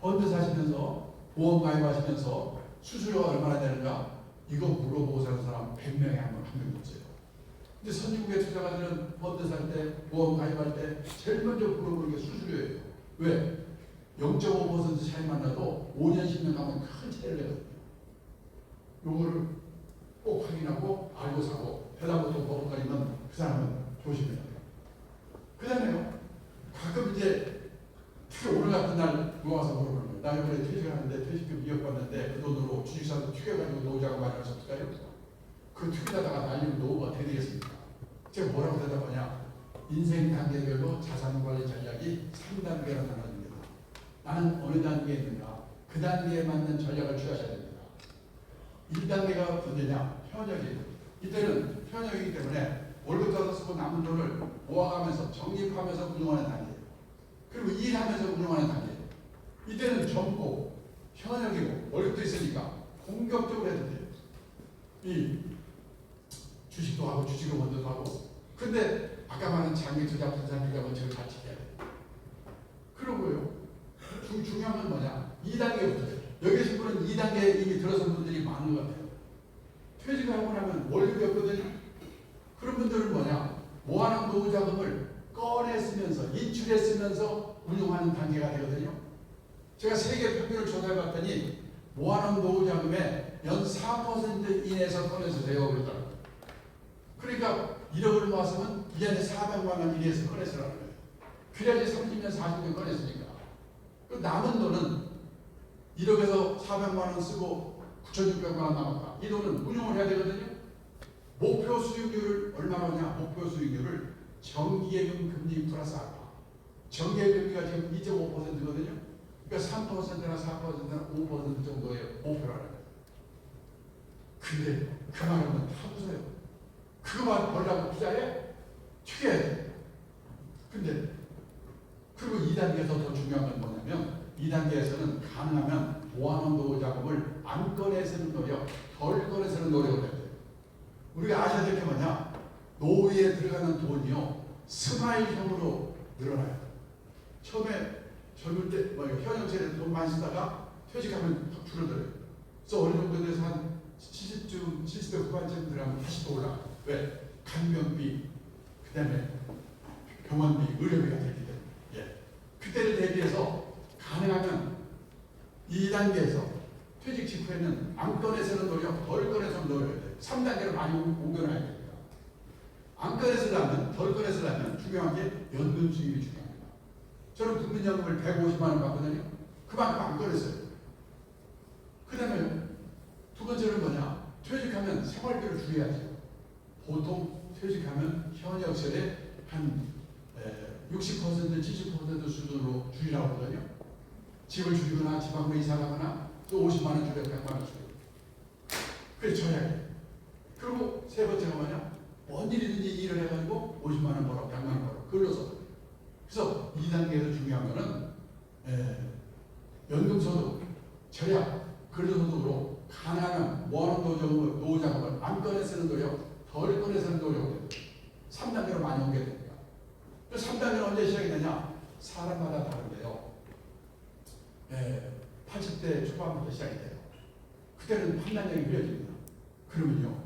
S3: 펀드 사시면서 보험 가입하시면서 수수료가 얼마나 되는가 이거 물어보고 사는 사람 100명에 한 명도 없어요. 근데 선진국에 투자가들은 펀드 살 때, 보험 가입할 때 제일 먼저 물어보는 게 수수료예요. 왜? 0.5% 차이만 나도 5년, 10년 가면 큰 차이를 내거든요. 요거를 꼭 확인하고 알고 사고 대답부터 버벅거리면 그 사람은 조심해야 돼요. 그 다음에요. 가끔 이제 특히 오늘 같은 날 누가 와서 물어보는 거예요. 나 이번에 퇴직하는데 퇴직금 2억 받는데 그 돈으로 주식사도 튀겨가지고 노후자금 마련해서 어떡해요? 그 튀기다가 날리면 노후가 되겠습니까? 제가 뭐라고 대답하냐? 인생 단계별로 자산관리 전략이 3단계로 나눠집니다. 나는 어느 단계에 있는가? 그 단계에 맞는 전략을 취하셔야 됩니다. 1단계가 언제냐? 현역이에요. 이때는 현역이기 때문에 월급 받아 쓰고 남은 돈을 모아가면서 적립하면서 운용하는 단계예요. 그리고 일하면서 운용하는 단계예요. 이때는 젊고 현역이고 월급도 있으니까 공격적으로 해도 돼요. 이 주식도 하고 주식원도 하고 근데 아까 말한 장기 투자 분산 비용은 저를 잘 지켜야 돼요. 그러고요. 중요한 건 뭐냐? 2단계부터요. 여기 계신 분은 2단계에 이미 들어선 분들이 많은 것 같아요. 퇴직하고 나면 월급이 없거든요. 그런 분들은 뭐냐? 모아놓은 노후자금을 꺼내 쓰면서 인출해 쓰면서 운용하는 단계가 되거든요. 제가 세계 평균을 조사해 봤더니 모아놓은 노후자금에 연 4% 이내에서 꺼내서 돼요. 그러더라고요. 그러니까 1억을 모았으면 2년에 400만 원 이내에서 꺼내서라는 거예요. 그래야지 30년, 40년 꺼냈으니까. 그 남은 돈은 1억에서 400만 원 쓰고 9,600만 원 남았다. 이 돈은 운용을 해야 되거든요. 목표 수익률을 얼마나 하냐? 목표 수익률을 정기예금 금리 플러스 알파. 정기예금 금리가 지금 2.5%거든요. 그러니까 3%나 4%나 5% 정도의 목표라는 거예요. 근데 그 말하면 다 웃어요. 그거만 벌라고 투자해? 튀겨야 돼. 근데 그리고 2단계에서 더 중요한 건 뭐냐면 2단계에서는 가능하면 모아놓은 노후자금을 안 꺼내서는 노력, 덜 꺼내서는 노력을 해야 돼요. 우리가 아셔야 될 게 뭐냐? 노후에 들어가는 돈이요 스마일형으로 늘어나요. 처음에 젊을 때 현역세를 돈 많이 쓰다가 퇴직하면 확 줄어들어요. 그래서 어느 정도 돼서 한 70대 후반쯤 들어가면 다시 또 올라가요. 왜? 간병비, 그 다음에 병원비, 의료비가 들기 때문에. 예. 그때를 대비해서 가능하면 2단계에서 퇴직 직후에는 안 꺼내서는 노력, 덜 꺼내서는 노력해야 돼요. 3단계로 많이 옮겨놔야 됩니다. 안 꺼내서라면, 덜 꺼내서라면 중요한 게 연금 수입이 중요합니다. 저는 국민연금을 150만 원 받거든요. 그만큼 안 꺼냈어요. 그 다음에 두 번째는 뭐냐? 퇴직하면 생활비를 줄여야죠. 보통 퇴직하면 현역세대 한 60%, 70% 수준으로 줄이라고 하거든요. 집을 줄이거나 지방으로 이사 가거나 또 50만 원 줄여 100만 원 줄여. 그래서 절약해. 그리고 세 번째가 뭐냐? 뭔 일이든지 일을 해가지고 50만 원 벌어, 100만 원 벌어. 그걸로 써. 그래서 2단계에서 중요한 거는 연금소득, 절약, 근로소득으로 가능한 모아놓은 노후자금을 안 꺼내 쓰는 노력, 덜 꺼내 쓰는 노력을 해요. 3단계로 많이 옮겨야 됩니다. 3단계는 언제 시작이 되냐? 사람마다 다른데요. 80대 초반부터 시작이 돼요. 그때는 판단력이 흐려집니다. 그러면요,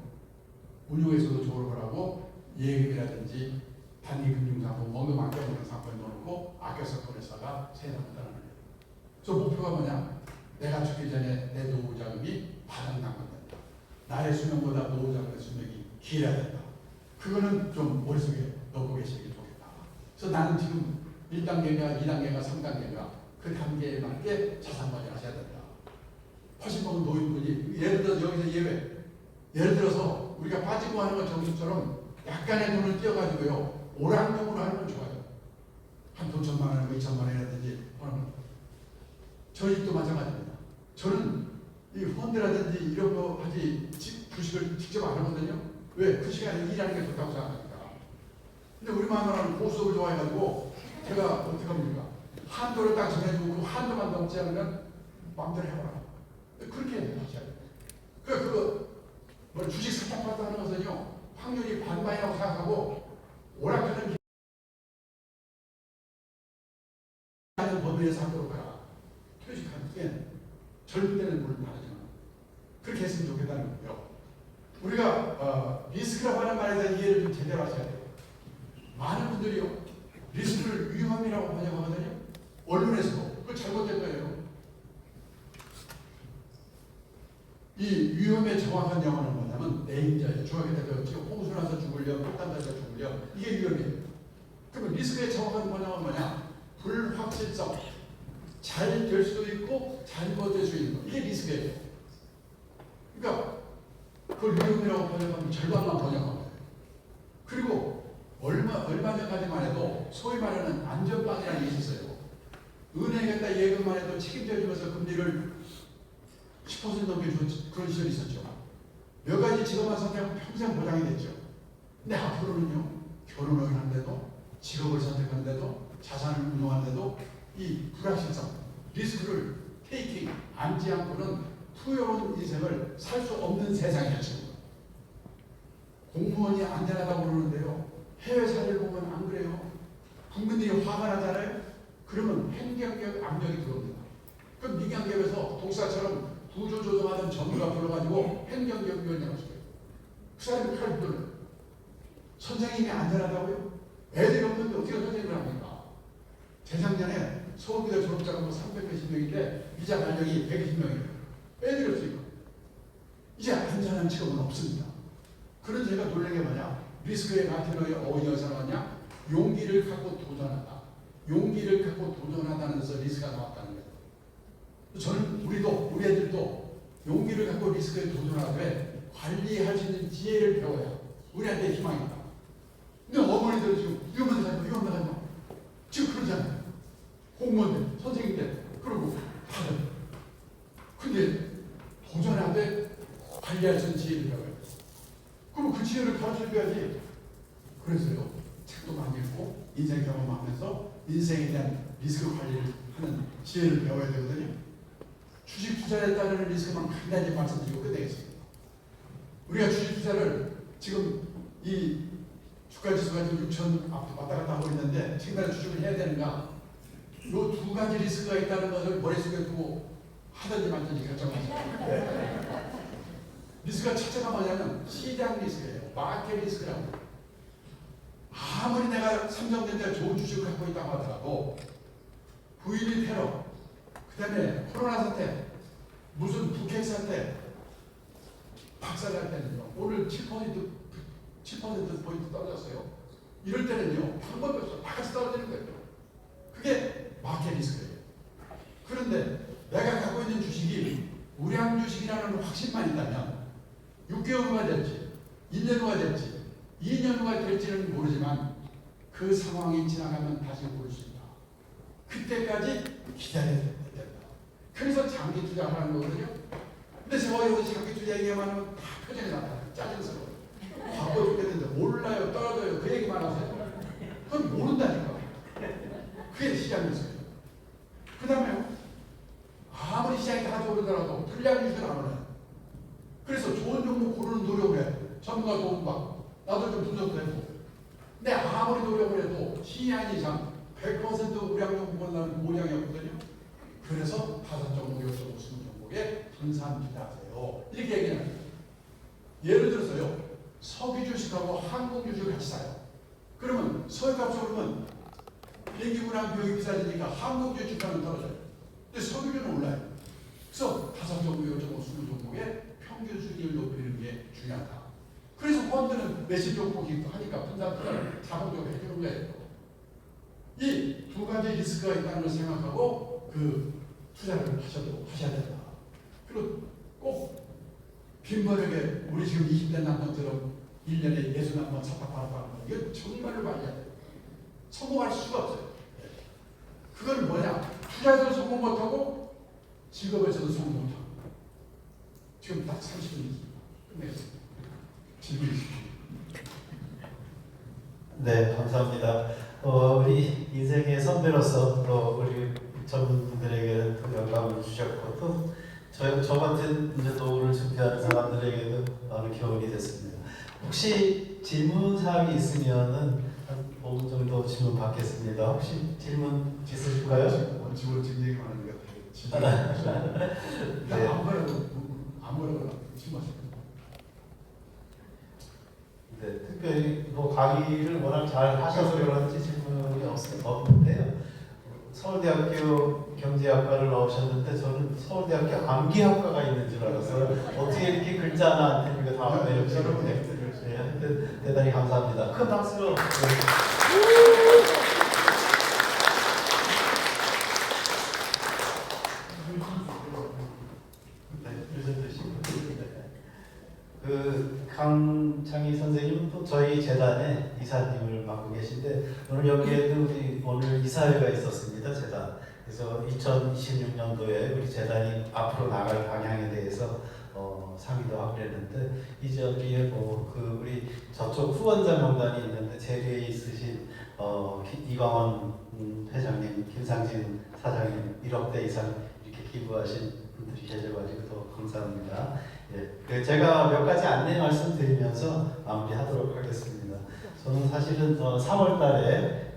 S3: 운용에서도 좋을 거라고 예금이라든지 단기금융상품, 원금 아껴놓는 상품에 넣어놓고 아껴서 꺼내다가 세상부터라는 거예요. 그래서 목표가 뭐냐? 내가 죽기 전에 내 노후자금이 바닥나간다. 나의 수명보다 노후자금의 수명이 길어야 된다. 그거는 좀 머릿속에 넣고 계시는 게 좋겠다. 그래서 나는 지금 1단계가, 2단계가, 3단계가 그 단계에 맞게 자산관리를 하셔야 된다. 훨씬 먹은 노인분이 예를 들어서 여기서 예외. 예를 들어서 우리가 빠지고 하는 것 정수처럼 약간의 돈을 띄어가지고요 오락용으로 하는 건 좋아요. 한 돈 1,000만 원, 2,000만 원이라든지 하는 거. 저희 집도 마찬가지입니다. 저는 이 펀드라든지 이런 거 하지 주식을 직접 안 하거든요. 왜? 그 시간에 일하는 게 좋다고 생각하니까. 근데 우리 마누라는 보수를 좋아해가지고 제가 어떻게 합니까? 한도를 딱 정해주고 그 한도만 넘지 않으면 마음대로 해봐라. 그렇게 해야 돼요. 그거 뭐 주식 사탕파트 하는 것은요 확률이 반반이라고 생각하고 오락하는 범위에서 하도록 하라. 퇴직하는 게 젊은 때는 물론 다르지만 그렇게 했으면 좋겠다는 거고요. 우리가 리스크라고 하는 말에 대한 이해를 좀 제대로 하셔야 돼요. 많은 분들이요 리스크를 위험이라고 번역하거든요. 언론에서도 그거 잘못된 거예요. 이 위험의 정확한 영어는 뭐냐면 데인저예요. 중학교 때 배웠죠. 홍수 나서 죽으려, 폭탄 맞아 죽으려. 이게 위험이에요. 그러면 리스크의 정확한 번역은 뭐냐? 불확실성. 잘 될 수도 있고 잘못될 수 있는 거. 이게 리스크예요. 그러니까 그걸 위험이라고 번역하면 절반만 번역하면 돼요. 그리고 얼마 전까지만 해도 소위 말하는 안전빵이라는 게 있었어요. 은행에다 예금만 해도 책임져 주면서 금리를 10% 넘게 준 그런 시절이 있었죠. 몇 가지 직업만 선택하면 평생 보장이 됐죠. 근데 앞으로는요, 결혼을 하는데도, 직업을 선택하는데도, 자산을 운용하는데도 이 불확실성, 리스크를 테이킹, 앉지 않고는 풍요로운 인생을 살 수 없는 세상이었죠. 공무원이 안전하다고 그러는데요. 해외 사례를 보면 안 그래요. 국민들이 화가 나잖아요. 그러면 행정력 압력이 들어옵니다. 그럼 민간기업에서 독사처럼 구조 조정하던 전부가 불러가지고 행정기업위원장을 시켜요. 그 사람이 칼 들어요. 선생님이 안전하다고요? 애들이 없는데 어떻게 선생님을 합니까? 재작년에 서울대 졸업자가 뭐 300몇 명인데 이자 발령이 120명이에요. 애들이 없으니까. 이제 안전한 직업은 없습니다. 그런 제가 놀란 게 뭐냐? 리스크의 가치를 어디서 나왔냐? 용기를 갖고 도전하다. 용기를 갖고 도전하다는 데서 리스크가 나왔다는 거예요. 저는 우리 애들도 용기를 갖고 리스크에 도전하되 관리할 수 있는 지혜를 배워야 우리한테 희망이 있다. 근데 어머니들 지금 위험한 데 가지 마. 지금 그러잖아요. 공무원들, 선생님들, 그러고 다들. 근데 도전하되 관리할 수 있는 지혜를 배워요. 그럼 그 지혜를 가르쳐줘야지. 그래서요, 책도 많이 읽고 인생 경험하면서 인생에 대한 리스크 관리를 하는 지혜를 배워야 되거든요. 주식 투자에 따른 리스크만 간단히 말씀드리고 끝내겠습니다. 우리가 주식 투자를 지금 이 주가 지수가 지금 6천 앞에 왔다 갔다 하고 있는데 지금까지 주식을 해야 되는가? 이 두 가지 리스크가 있다는 것을 머릿속에 두고 하든지 말든지 결정하세요. 리스크가 첫째가 뭐냐면 시장 리스크예요. 마켓 리스크라고. 아무리 내가 삼성전자 좋은 주식을 갖고 있다고 하더라도 9.12 테러, 그 다음에 코로나 사태, 무슨 북핵 사태, 박살날 때는요. 오늘 7% 포인트 떨어졌어요. 이럴 때는요. 방법이 없어. 다 같이 떨어지는 거예요. 그게 마켓 리스크예요. 그런데 내가 갖고 있는 주식이 우량 주식이라는 확신만 있다면 6개월 후가 될지 1년 후가 될지 2년 후가 될지는 모르지만 그 상황이 지나가면 다시 오를 수 있다. 그때까지 기다려야 된다. 그래서 장기 투자하는 거거든요. 근데 제가 여기서 장기 투자 얘기만 하면 다 표정이 나타나요. 짜증스러워요. 바빠 죽겠는데 몰라요. 떨어져요. 그 얘기만 하세요. 그건 모른다니까. 그게 시장이었어요. 그 다음에요. 아무리 시장이 다 좋으더라도 불량 유지는 안 올라요. 그래서 좋은 종목 고르는 노력을 해요. 전문가 도움 받고 나도 좀 분석도 해보고. 근데 아무리 노력을 해도 시향 이상 100% 우량 종목은 나는 모양이었거든요. 그래서 5종목, 6종목, 20종목에 분산 투자하세요. 이렇게 얘기해요. 예를 들어서요. 석유 주식하고 한국 주식을 같이 사요. 그러면 석유값이 오르면 비행기구랑 비용이 비싸지니까 한국 주식하면 떨어져요. 근데 석유는 올라요. 그래서 5종목, 6종목, 20종목에 평균 수익을 높이는 게 중요하다. 그래서 펀드는 몇십 종목이 하니까 분산 투자를 자동적으로 해주는 거예요. 이 두 가지 리스크가 있다는 걸 생각하고 그 투자를 하셔야 된다. 그리고 꼭 빈번하게 우리 우리 지금 20대 남성처럼 1년에 61번 삽박하는 거 이거 정말로 말이 안 돼요. 성공할 수가 없어요. 그건 뭐냐? 투자에서 성공 못하고 직업에서도 성공 못하고 지금 딱 30분입니다. 끝내겠습니다. 질문 주십시오.
S4: 네, 감사합니다. 우리 인생의 선배로서 또 우리 전문분들에게 또 영감을 주셨고 또 저 같은 이제 노후를 준비하는 사람들에게도 많은 교훈이 됐습니다. 혹시 질문 사항이 있으면은 한 5분 정도 질문 받겠습니다. 혹시 질문 있으실까요?
S3: 원칙으로 지금 얘기만 하는 것 같아요. 진짜.
S4: 네.
S3: 아무래도 질문하십시오.
S4: 네, 특별히 뭐 강의를 워낙 잘 하셔서 그런지 질문이 없는데요. 서울대학교 경제학과를 나오셨는데 저는 서울대학교 암기학과가 있는 줄 알았어요. 어떻게 이렇게 글자 하나한테 이거 다 외우시는데 네, 하여튼 대단히 감사합니다. 큰 박수로. 그 강창희 선생님은 또 저희 재단의 이사님을 맡고 계신데 오늘 여기에도 우리 오늘 이사회가 있었습니다. 재단. 그래서 2026년도에 우리 재단이 앞으로 나갈 방향에 대해서 상의도 하고 그랬는데 이 저기에 그 우리 저쪽 후원자 명단이 있는데 제리에 있으신 이광원 회장님, 김상진 사장님 1억대 이상 이렇게 기부하신 분들이 계셔가지고 더 감사합니다. 예, 제가 몇 가지 안내 말씀드리면서 마무리하도록 하겠습니다. 저는 사실은 3월달에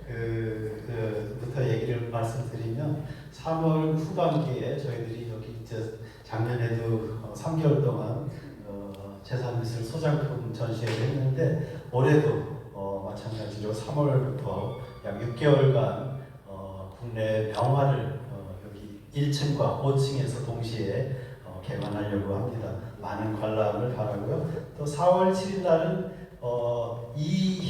S4: 부터 얘기를 말씀드리면 3월 후반기에 저희들이 여기 이제 작년에도 3개월 동안 재산미술 소장품 전시회를 했는데 올해도 마찬가지로 3월부터 약 6개월간 국내 명화를 여기 1층과 5층에서 동시에 개관하려고 합니다. 많은 관람을 바라고요. 또 4월 7일 날은 이